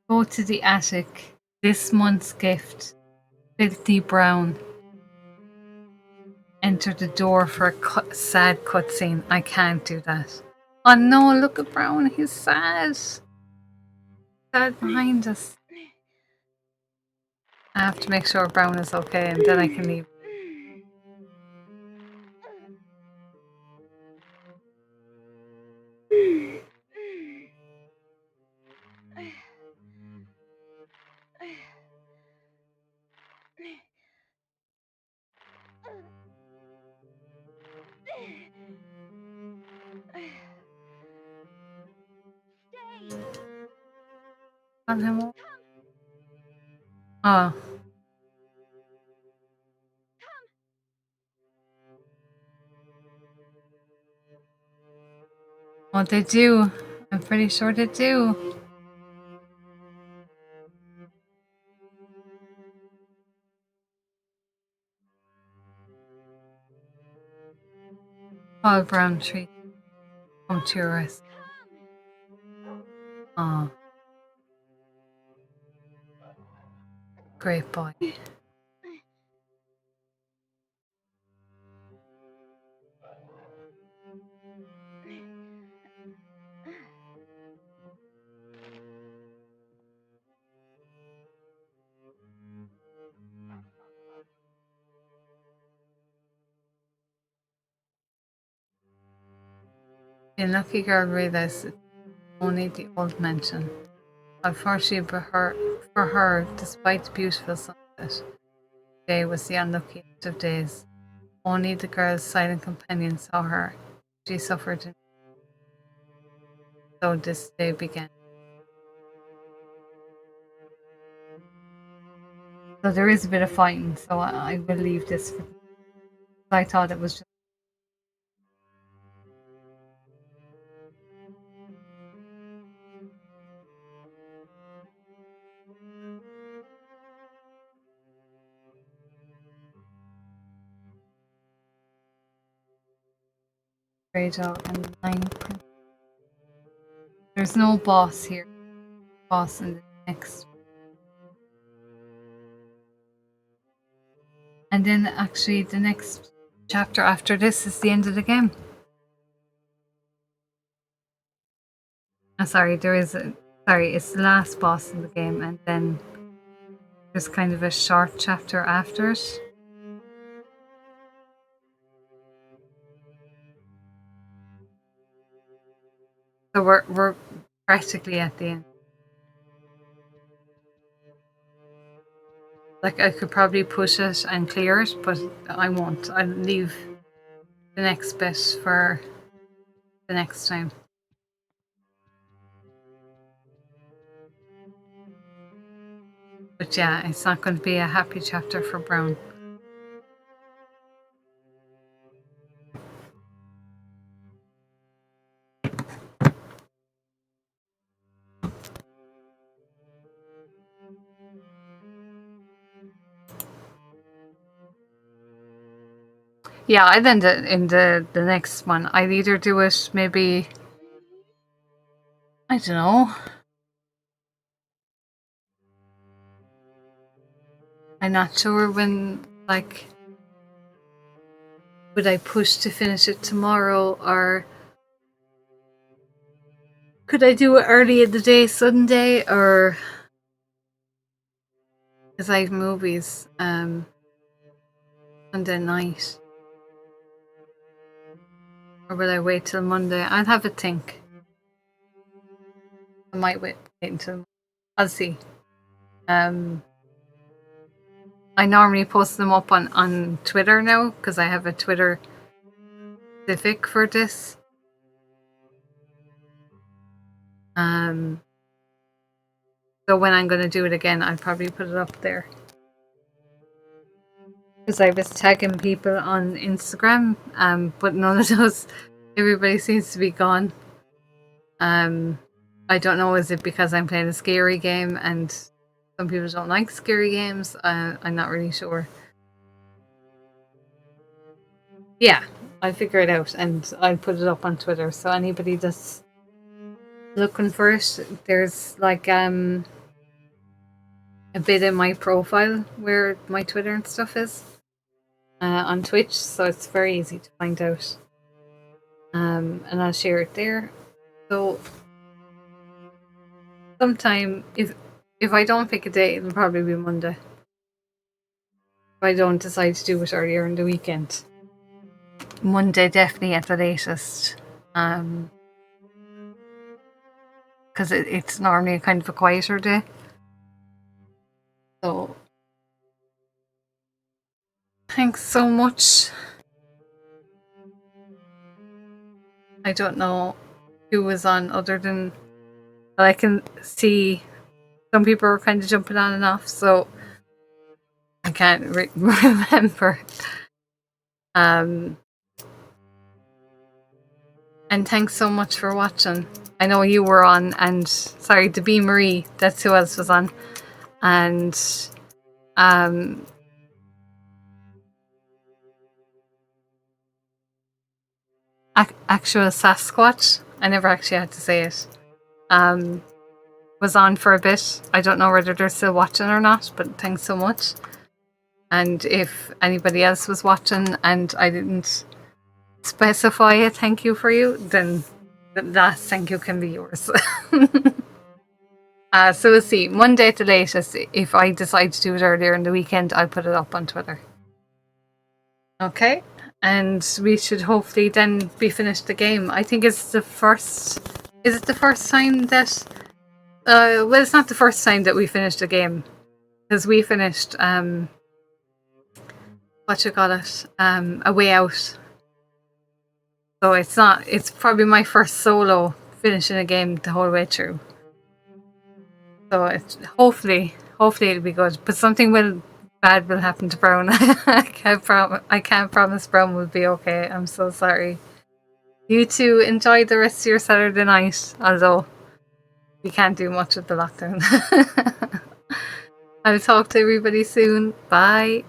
Speaker 1: Go to the attic. This month's gift. Filthy Brown. Enter the door for a sad cutscene. I can't do that. Oh no, look at Brown. He's sad. Sad behind us. I have to make sure Brown is okay and then I can leave. On him. Oh. Oh, they do. I'm pretty sure they do. Paul Brown tree. Come to your rest. Oh. Great boy. The lucky girl realized it's only the old mansion. Unfortunately for her, despite the beautiful sunset, today was the unluckiest of days. Only the girl's silent companion saw her. She suffered, and so this day began. So there is a bit of fighting, so I will leave this for. I thought it was just Grey Dog and Nine Prince. There's no boss here. Boss in the next. And then actually the next chapter after this is the end of the game. Sorry, it's the last boss in the game, and then there's kind of a short chapter after it. So we're practically at the end. Like, I could probably push it and clear it, but I won't. I'll leave the next bit for the next time. But yeah, it's not going to be a happy chapter for Brown. Yeah, I then in the next one, I'd either do it maybe, I don't know. I'm not sure when, like, would I push to finish it tomorrow, or could I do it early in the day Sunday, or because I have movies Sunday night, or will I wait till Monday? I'll have a think. I might wait until, I'll see. I normally post them up on Twitter now because I have a Twitter specific for this. So when I'm going to do it again, I'll probably put it up there. Because I was tagging people on Instagram, but none of those, everybody seems to be gone. I don't know, is it because I'm playing a scary game and some people don't like scary games? I'm not really sure. Yeah, I'll figure it out and I'll put it up on Twitter. So anybody that's looking for it, there's like a bit in my profile where my Twitter and stuff is on Twitch, so it's very easy to find out. And I'll share it there. So sometime, if I don't pick a date, it'll probably be Monday. If I don't decide to do it earlier in the weekend. Monday definitely at the latest. Because it's normally kind of a quieter day. So thanks so much. I don't know who was on other than, well, I can see some people are kind of jumping on and off, so I can't remember. And thanks so much for watching. I know you were on, and sorry, to be Marie, that's who else was on. And actual Sasquatch, I never actually had to say it, was on for a bit. I don't know whether they're still watching or not, but thanks so much. And if anybody else was watching and I didn't specify a thank you for you, then the last thank you can be yours. So we'll see. Monday at the latest. If I decide to do it earlier in the weekend, I'll put it up on Twitter. Okay, and we should hopefully then be finished the game. I think it's the first. Is it the first time that? Well, it's not the first time that we finished a game, because we finished what you call it, A Way Out. So it's not. It's probably my first solo finishing a game the whole way through. So it's hopefully it'll be good. But something will bad will happen to Brown. I can't promise Brown will be okay. I'm so sorry. You two enjoy the rest of your Saturday night, although we can't do much with the lockdown. I'll talk to everybody soon. Bye.